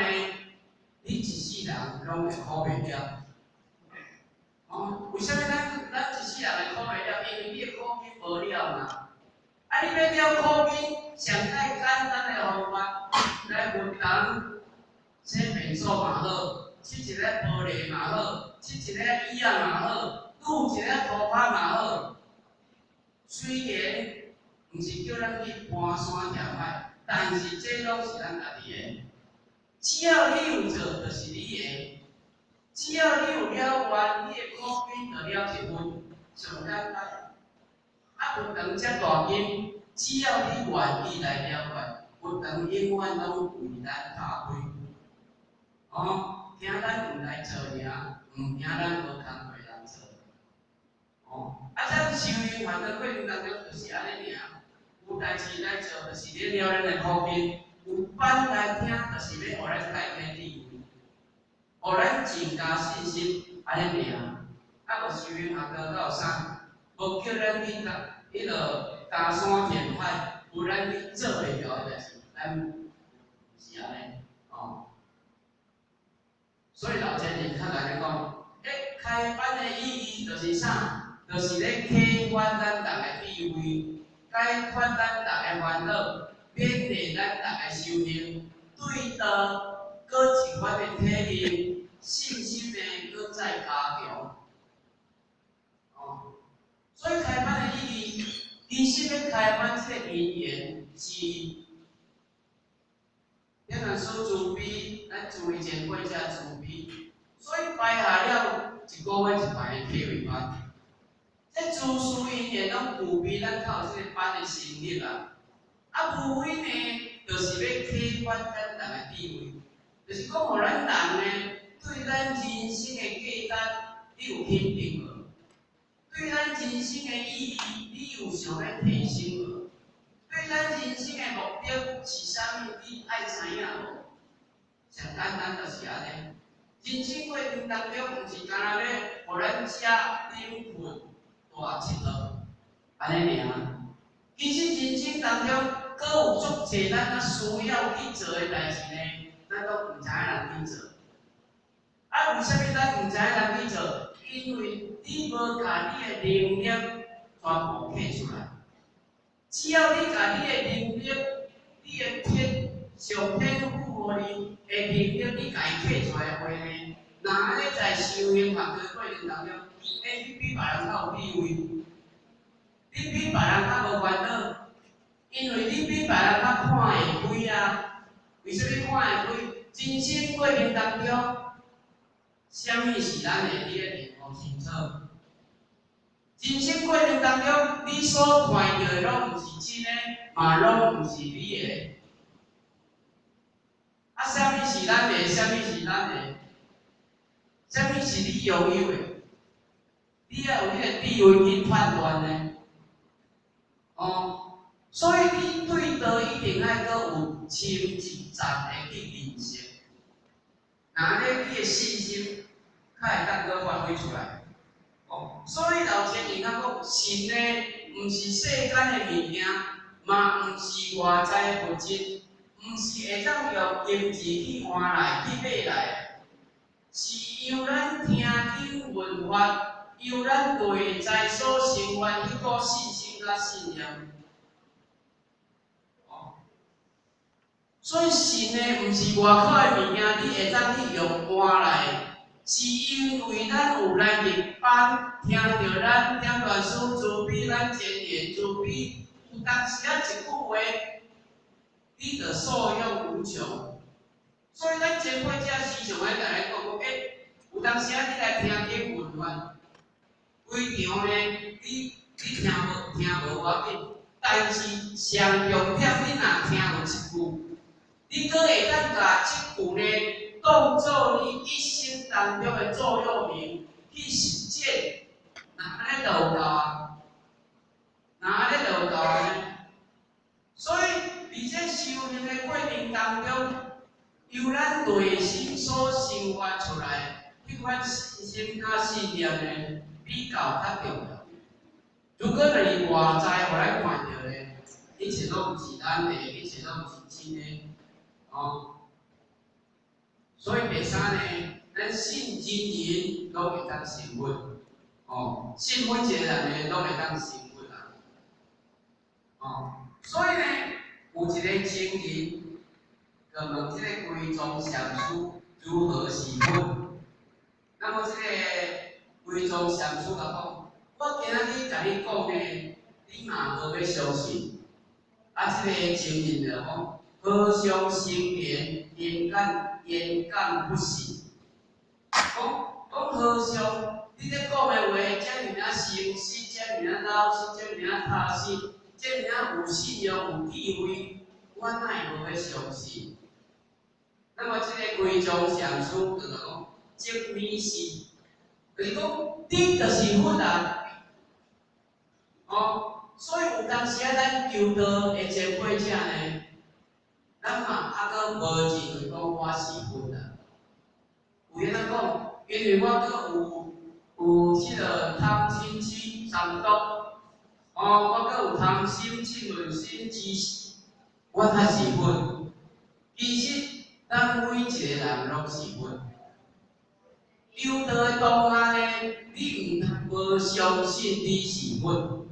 你一世人拢会苦袂了。哦，为什么咱一世人会苦袂了？因为你的苦逼无了嘛。啊，你要了苦逼，上最简单的方法来运动，洗便所嘛好，拭一个玻璃嘛好，拭一个椅仔嘛好，拄一个涂骹嘛好。虽然毋是叫咱去攀山跳海，但是这拢是咱家己的。只要你有做，就是你的。只要你有了缘，你的苦逼就了一分，上简单。啊，运动遮大间，只要你愿意来了缘，运动永远拢为咱打开。哦，惊咱毋来做尔，毋惊咱无工课通做。哦，啊，咱修行烦恼过程当中就是安尼尔，有代志来做，就是咧了咱的苦逼；有班来听，就是要互咱改变智慧。互咱增加信心，安尼尔。啊，无修行学到到啥？无叫咱去迄落加山填海，有咱去做袂了的代志，咱是安尼。哦，所以老前人较来讲，开班的意义就是啥？就是咧启发咱大家智慧，解决咱大家烦恼，勉励咱大家修行，对道搁一款的体验。信心呢，搁再加强。哦，所以开班的意义，其实要开班这个因缘是，咱若说慈悲，咱自以前过遮慈悲，所以排下了一个月一排的体位班。这诸事因缘拢具备咱靠这个班的成立啊。啊，无非呢，就是要启发咱大家智慧，就是讲，互咱人呢。对咱人生的价值，你有肯定无？对咱人生的意义，你有想要提升无？对咱人生的目标是啥物？你爱知影无？上简单就是安尼。人生过程当中，毋是干那要互咱食、啉、困、大佚佗，安尼尔。其实人生当中，阁有足侪咱需要去做的代志呢，咱都毋知影人去做。啊，为什么咱毋知影人去做？因为你无甲你的能力全部摕出来。只要你甲你的能力、你的上天赋互你的能力，你家己摕出来话呢，那安尼在修行学的过程当中，你比别人较有地位，你比别人较无烦恼，因为你比别人较看会开啊。为什么看会开？人生过程当中。什么是咱的？你一定搞清楚。人生过程当中，你所看到的拢毋是真的，嘛拢毋是你的。啊，什么是咱的？什么是咱的？什么是你拥有的？你要有迄个智慧去判断呢。哦，所以你对道一定爱阁有清一赞的去认识。那安尼你的信心。较会当搁发挥出来，哦，所以老前人讲，神呢，毋是世间的物件，嘛毋是外在的物质，毋是会当用银子去换来去买来，是由咱听经闻法，由咱内在所生发迄股信心甲信念。哦，所以神呢，毋是外口的物件，你会当去用换来。是因为咱有来入班，听到咱点段师慈悲，咱前言慈悲，有当时一句话，你着受用无穷。所以咱前辈者时常爱来讲讲，有当时你来听经闻法，规场呢，你听无要紧，但是上重点你若听有一句，你阁会当甲即句呢。当做你一生当中的座右铭去实践，那安尼就有够啊！那安尼就有够啊！所以，伫这修行的过程当中，由咱内心所生发出来，迄款信心甲信念呢，比较较重要。如果是外在互咱看到的，一切拢毋是咱的，一切拢毋是真的，哦。所以第三呢，咱信真言拢会当成佛，哦，信每一个人呢拢会当成佛啊，哦，所以呢，有一个情人，就问这个归宗禅师如何是佛。那么这个归宗禅师就讲，我今仔日甲你讲呢，你嘛无要相信。啊，这个情人就讲，和尚生言，言感不实。讲和尚，你咧讲的话，遮尔诚诚实，遮尔诚老实，遮尔诚踏实，遮尔诚有信用、有智慧，我哪会无要相信？那么这个归宗禅师就讲，即你是，就是讲你就是佛啊，哦，所以有当时啊，咱求道的前辈者呢，咱嘛还阁无认为讲我是佛啊。有影仔讲，因为我阁有迄个贪嗔痴三毒，哦，我阁有贪心、嗔论心知识，我才是佛。其实，咱每一个人拢是佛。修道的当下呢，你毋通无相信你是佛，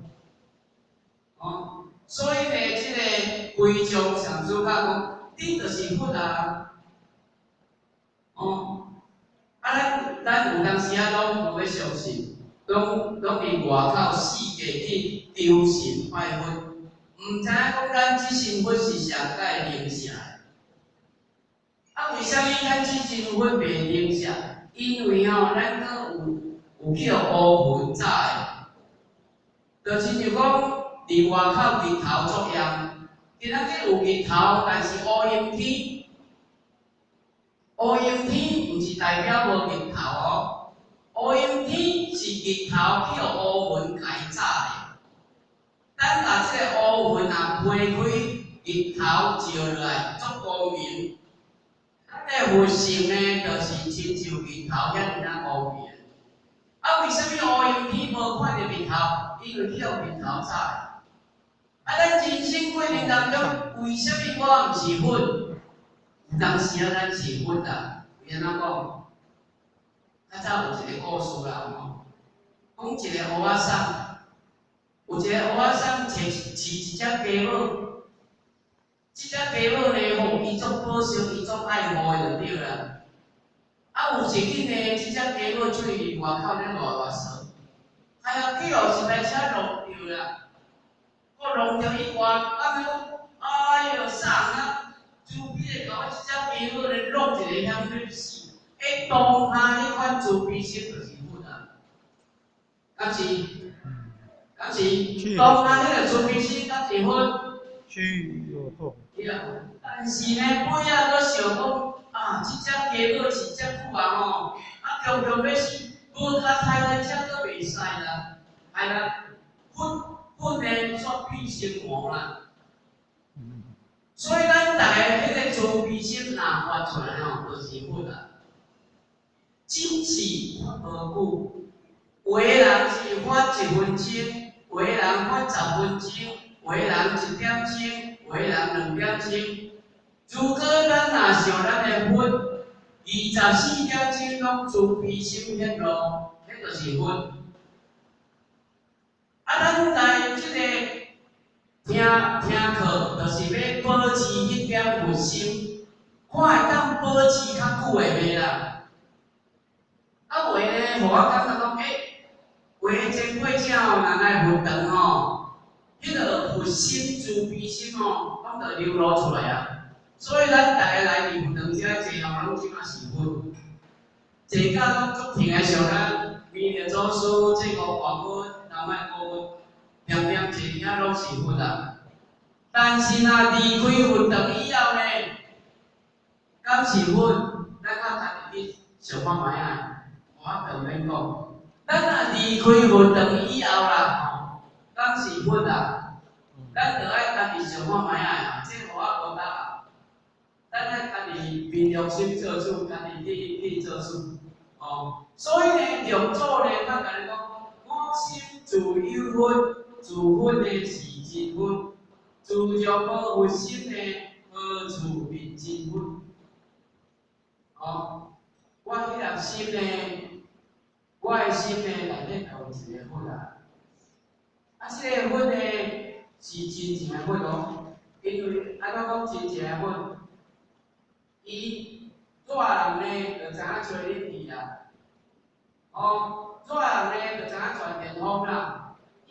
哦，所以呢，即个归宗禅师讲，你就是佛啊，哦。咱有当时啊，拢无要相信，拢伫外口世界去求神拜佛，毋知影讲咱即身佛是上界灵舍的。啊，为虾米咱即身佛袂灵舍？因为咱阁有叫乌云早的，就亲像讲伫外口日头作样，今仔日有日头，但是乌阴天。乌阴天毋是代表无日头哦，乌阴天是日头去互乌云甲伊照的。咱把这个乌云啊推开，日头照落来足光明。咱的佛性呢，就是亲像日头遐尔啊光明。啊，为什么乌阴天无看到日头？因为去互日头照的。啊，咱人生过程当中，为什么我毋是佛？当时啊，咱是佛啊，有安怎讲？较早有一个故事啦，吼，讲一个乌仔送，有一个乌仔送饲一只鸡母，即只鸡母呢，吼，伊足保守，伊足爱护的就对啦。啊，有一日呢，即只鸡母出去外口咧乱扫，哎呀，去互一台车撞着啦，我撞着伊外，啊，讲，哎哟，送啊！慈悲的甲我即只鸡母咧落一个向去死，当下迄款慈悲心就是佛啊，敢是？敢是？当下迄个慈悲心敢是佛？是哦。对啊，但是呢，尾仔搁想讲啊，即只鸡母是遮久啊吼，啊强强要死，无甲杀来遮搁袂使啦，系啦，佛呢煞必生活啦。所以咱大家迄个慈悲心若发出来吼，就是佛啊。真是发无久，有的人是发1分钟，有的人发10分钟，有的人1点钟，有的人2点钟。如果咱若想咱的分24点钟拢自闭心显露，迄就是分。咱在即个听课，就是要保持迄点佛心，看会当保持较久的袂啦。话呢，互我感觉讲，话前过正吼，若来分长吼，迄个佛心、慈悲心吼，拢着流露出来啊。所以咱大家来离分长遮坐后，拢即马是分。坐到拢足停的时候，咱为着祖师这个法分，人卖顾问，点点坐遐拢是分啊。但是若离开分长以后呢，敢是分，咱较家己去想看卖啊。我就免讲，咱若离开分长以后啦，敢是分啊，咱着爱家己想看卖啊，这互我无答案。咱爱家己凭良心做主，家己去做主。所以呢，六祖呢，他甲你讲，我心自有分，自分呢是真分，自若无有心呢，何处觅真分？我迄粒心呢，我的心呢内底有一个分啊。这个分呢是真正的分哦，因为安怎讲真正的分？伊大人呢，就知影找恁二啦。大人呢，就知影传电风啦。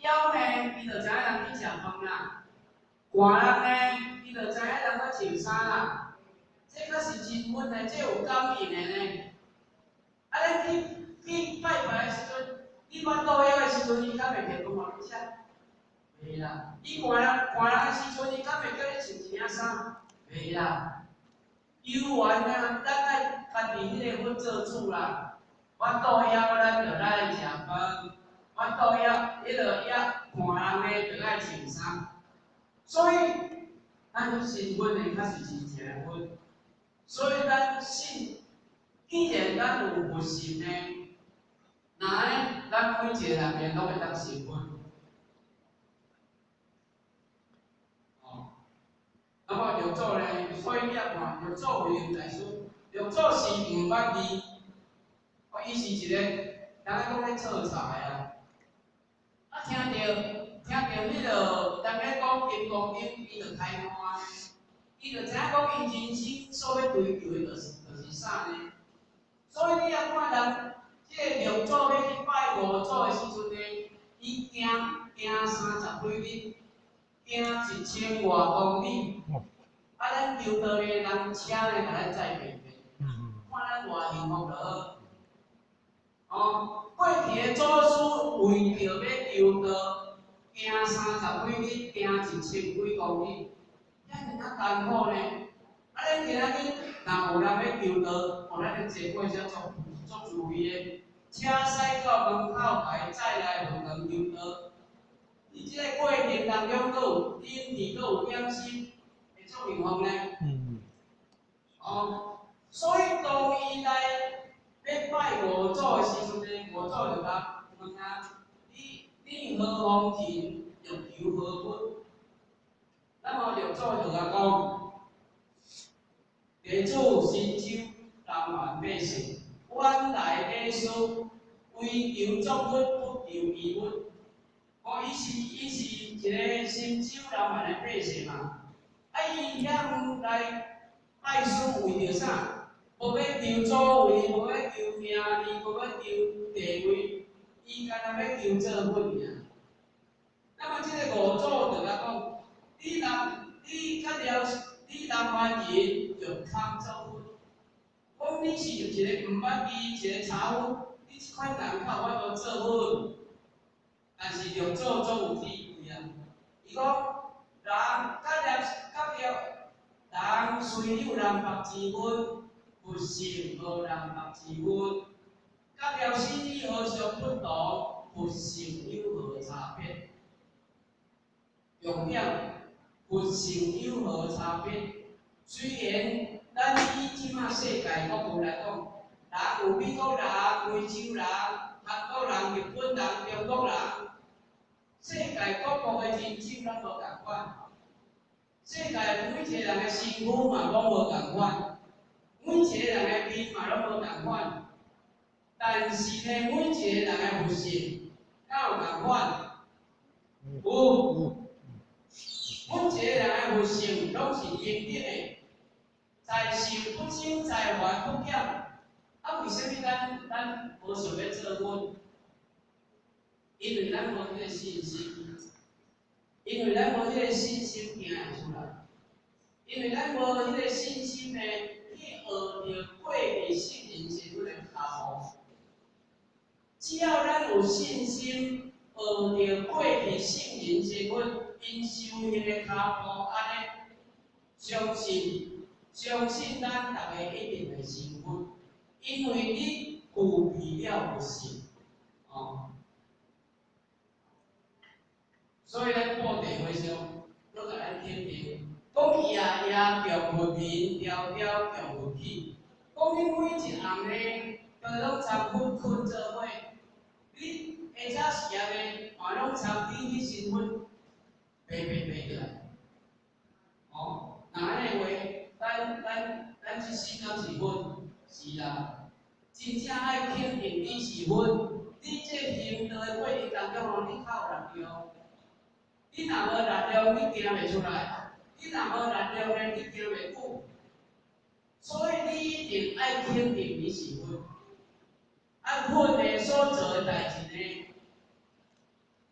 枵呢，伊就知影人去食饭啦。寒人呢，伊就知影人去穿衫啦。这个是真分的，这有感应的呢。咱去拜拜的时阵，你捌倒腰的时阵，伊敢会提供互你食？袂啦。你寒人的时阵，伊敢会叫你穿一领衫？袂啦。有缘啊，咱爱家己迄个分做主啦。我倒腰，咱就来食饭；我倒腰，迄个寒人呢就爱穿衫。所以，咱身份呢，较是真正的分。所以咱信，既然咱有佛心呢，那呢，咱每一个人呢，拢会当成分。那么六祖呢？所以你也看，六祖为人大师，六祖是毋捌字，伊是一个，大家讲咧测查啊。听到迄个，大家讲金刚经，伊就开看，伊就知影讲伊人生所要追求的，就是啥呢？所以你也看人，即个六祖要去拜五祖的时阵呢，伊行30几日。行1000多公里，咱求道的人车呢，甲咱载平平，看咱偌幸福就好。过去的祖师为着要求道，行30几日，行1000几公里，遐尼较艰苦呢。咱今仔日若有人要求道，互咱的坐过则足注意的，车驶到门口，甲伊载来门堂求道。伫即个过程当中，阁有忍耐，阁有养心，会足幸福呢。所以当伊来要拜五祖的时阵呢，五祖就甲问啊：你何方神，欲求何本？那么六祖就甲讲：地主神州人万百姓，远来礼书，为求作物，不求义物。伊是一个新州人民的百姓嘛，伊遐来拜师为着啥？无要求座位，无要求名利，无要求地位，伊干那要求做本尔。那么这个五祖就甲讲：你南蛮人用空做本，讲你是一个毋捌字，一个查某，你即款人靠法度做本。但是六祖总有智慧啊！伊讲人人虽有人白之分，佛性无人白之分。甲了心意何相不同？佛性有何差别？重点，佛性有何差别？虽然咱以即马世界国语来讲，人有美国人、非洲人、韩国人、日本人、中国人，世界各国的人种拢无共款，世界每一个人的身躯嘛拢无共款，每一个人的面嘛拢无共款，但是呢，每一个人的佛性敢有共款？有。每一个人的佛性拢是平等的，在受不生，在还不减。啊，为什么咱无想要做阮？因为咱无迄个信心，因为咱无迄个信心行出来，因为咱无迄个信心呢，去学着过去圣人时阵的脚步。只要咱有信心，学着过去圣人时阵因修行的脚步，安尼相信咱大家一定会成功，因为你具备了佛性，哦。所以咱布地会上，都甲咱肯定，讲夜夜强佛眠，朝朝强佛起。讲你每一暗呢，都拢参佛困做伙。你下早时啊呢，嘛拢参你去身份，白起来。哦，那安尼话，咱即世敢是佛？是啦，真正爱肯定你是佛。你这行道的过程当中哦，你靠力量。你若无力量，你行袂出来；你若无力量呢，你行袂久。所以你一定爱肯定你是佛。啊，佛呢所做的代志呢，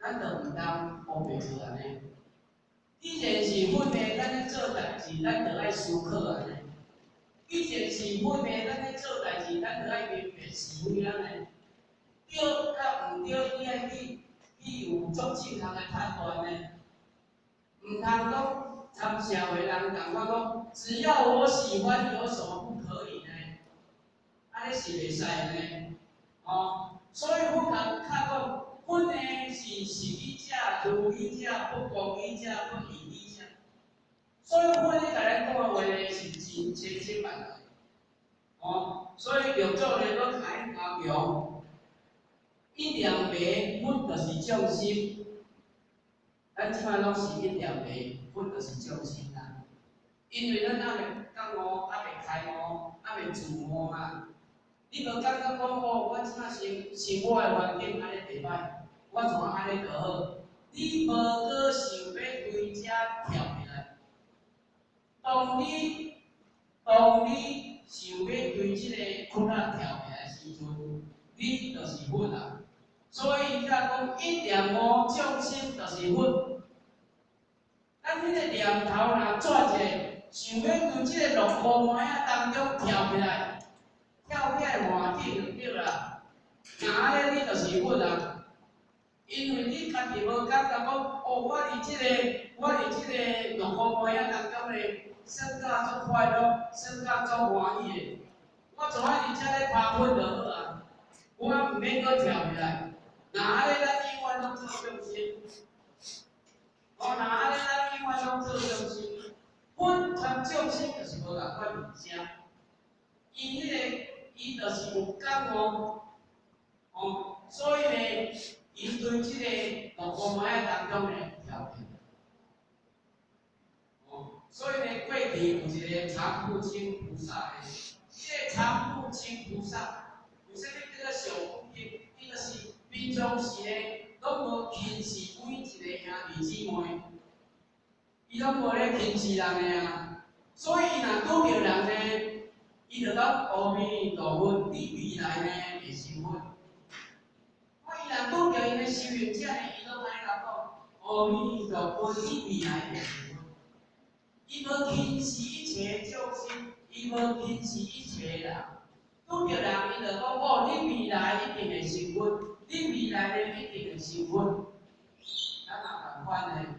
咱就唔当学袂出安尼。既然是佛呢，咱咧做代志，咱就爱思考安尼。既然是佛呢，咱咧做代志，咱就爱明白是非安尼。对甲唔对，你爱去有足正确的判断呢。唔通讲参社会人同我讲，只要我喜欢，有什么不可以呢？安尼是袂使呢。哦，所以我较讲，阮呢是是理者、如理者、不公理者、不义理者。所以阮咧甲咱讲的话呢是真千真万确。哦，所以六祖呢都甲咱加强，一念白，阮就是众生。咱即摆拢是一念白，本就是众生啦。因为咱还未觉悟，还未开悟，还未自悟嘛。你无感觉讲哦，我即摆生活的环境安尼袂歹，我怎安尼就好？你无搁想要对遮跳起来。当你想要对即个窟仔跳起来时阵，你就是佛啦。所以伊甲讲一念悟，众生就是佛。咱迄个念头若转一个，想要从即个落雨霾仔当中跳起来，跳起来换景就对啦。那安尼你就是佛啦，因为你家己无感觉讲，哦，我伫即个落雨霾仔当中咧，生甲足快乐，生甲足欢喜的。我怎啊伫遮咧拍佛就好啊，我毋免搁跳起来。那安尼咱永远拢做众生。哦，那安尼咱永远拢做众生，本参众生就是无共款物件，伊就是有感悟，哦，所以呢，伊对即个落雨霾仔当中呢调平，哦，所以呢，过去有一个常不清菩萨呢，即个常不清菩萨，为什么叫做上不清？伊就是平常时呢。拢无轻视每一个兄弟姊妹，伊拢无咧轻视人个啊。所以若拄着人呢，伊就讲阿弥陀佛，你未来呢会成佛。伊若拄着因个修行者呢，伊拢安尼甲讲，阿弥陀佛，你未来会成佛。伊无轻视一切众生，伊无轻视一切人。拄着人，伊就讲哦，你未来一定会成佛。你未来呢一定会成佛，咱嘛共款呢。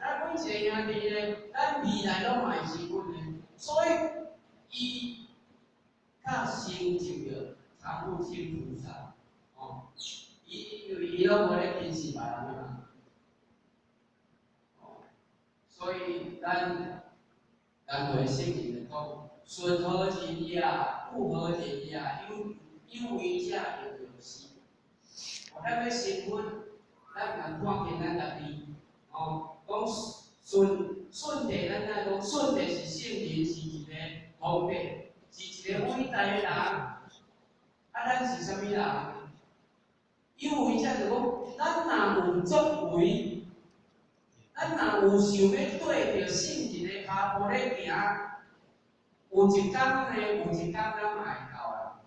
咱每一个兄弟呢，咱未来拢嘛会成佛呢。所以，伊较成就着常不清菩萨，哦，因为伊拢无咧轻视别人嘛，哦，所以咱回圣经就讲，顺何人也，不何人也，有为者有有失。咱要成佛，咱共看见咱家己，讲顺地，咱来讲顺地是圣人，是一个皇帝，是一个伟大的人。咱是啥物人？因为才就讲，咱若有作为，咱若有想要对着圣人的脚步咧行，有一天咱会到啊！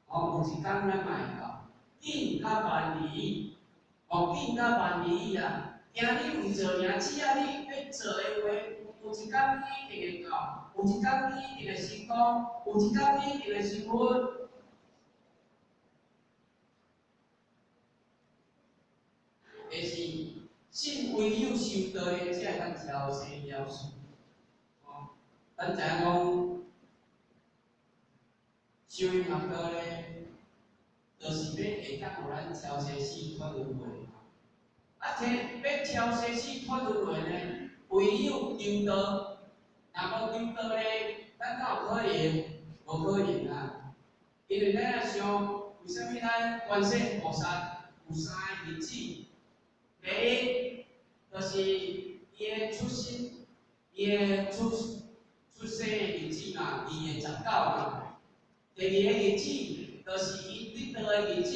有一天咱会到，紧甲万里，紧甲万里啊！今日为做尔，只要你要做的话，有一天你一定会到，有一天你一定会成功，有一天你一定会成功。但是，信唯有修道的，才会当调生了事。咱知影讲，修行学道咧，就是要会当互咱调生死脱轮回。要调生死脱轮回呢，唯有求道。若无求道咧，咱敢有可能？无可能啊！因为咱若想，为什么咱观世菩萨有三个日子？第一，就是伊的出生，伊的出生的日子嘛，2月19嘛。第二个日子，就是伊得道的日子，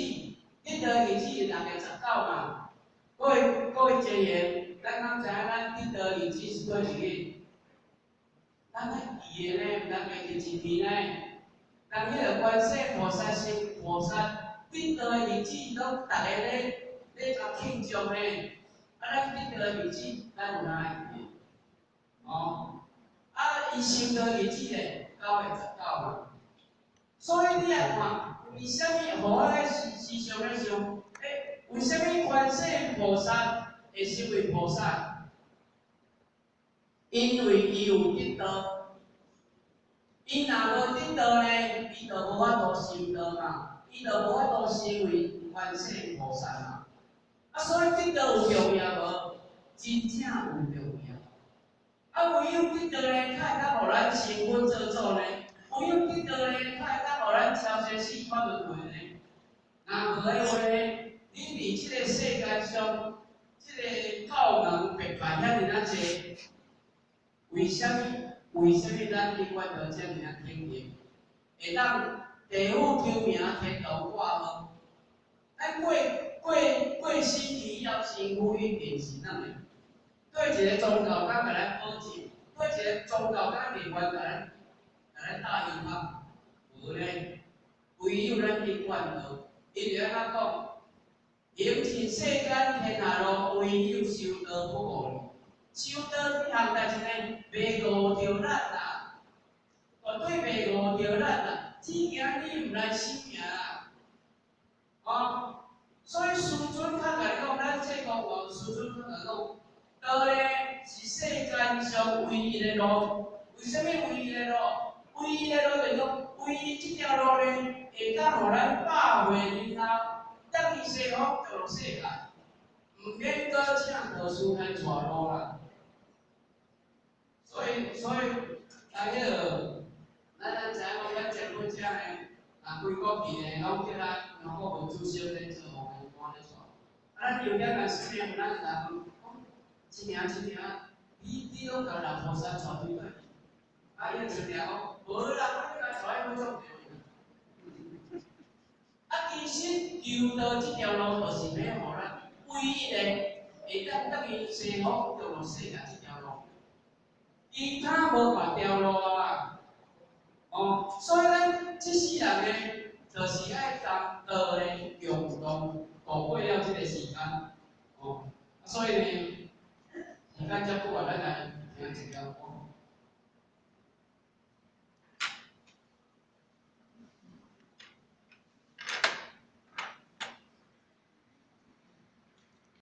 得道的日子6月19嘛。各位前言，咱敢知影咱得道的日子是几日？咱咱记的呢，咱袂记一天呢。咱迄个观世菩萨是菩萨得道的日子，拢大家咧庆祝呢。咱得道的日子，咱有哪会记？伊修道的日子咧，9月19嘛。所以你来看，为什么互我时常咧想？为什么观世菩萨会成为菩萨？因为伊有得道。伊若无得道呢，伊就无法度修道嘛，伊就无法度成为观世菩萨嘛。所以得道有重要无？真正有重要。唯有得道呢，才会当互咱成佛做主呢。唯有得道呢，才会当互咱超生死脱轮回呢。若无的话呢，你伫即个世界上，即个教门别派遐尔济，为什么？为什么咱去管到遮尔天命，会当地府求名，天堂挂号？咱过死期要成佛，一定是咱的。对一个宗教敢甲咱保证，对一个宗教敢袂愿甲咱答应吗？无咧，唯有咱去管到，因为安怎讲？行尽世间天下路，唯有修道不误路。修道这项代志呢，袂误着咱啦，绝对袂误着咱啦。只惊你毋来修行啦，所以师尊较甲你讲，咱这个王师尊较甲讲，道咧是世间上唯一的路。为什么唯一的路？唯一的路就是讲，唯一这条路咧，会当互咱100岁以后，等于西方着落世界，毋免搁请道士来带路啦。所以，咱迄个，咱知影讲，咱结婚遮呢，规国期呢，拢叫咱两个文主小咧做红颜官咧带。咱有点来说明，咱人讲，一名，你拢甲人菩萨带对对？伊就定讲，无啦，我甲带迄种对。其实求道这条路就是要互咱唯一的，会当等于西方着落世界这条路。其他无别条路啊！所以咱这世人呢，就是爱当道咧用功，度过了这个时间。所以呢，时间遮久啊，咱来听一条歌。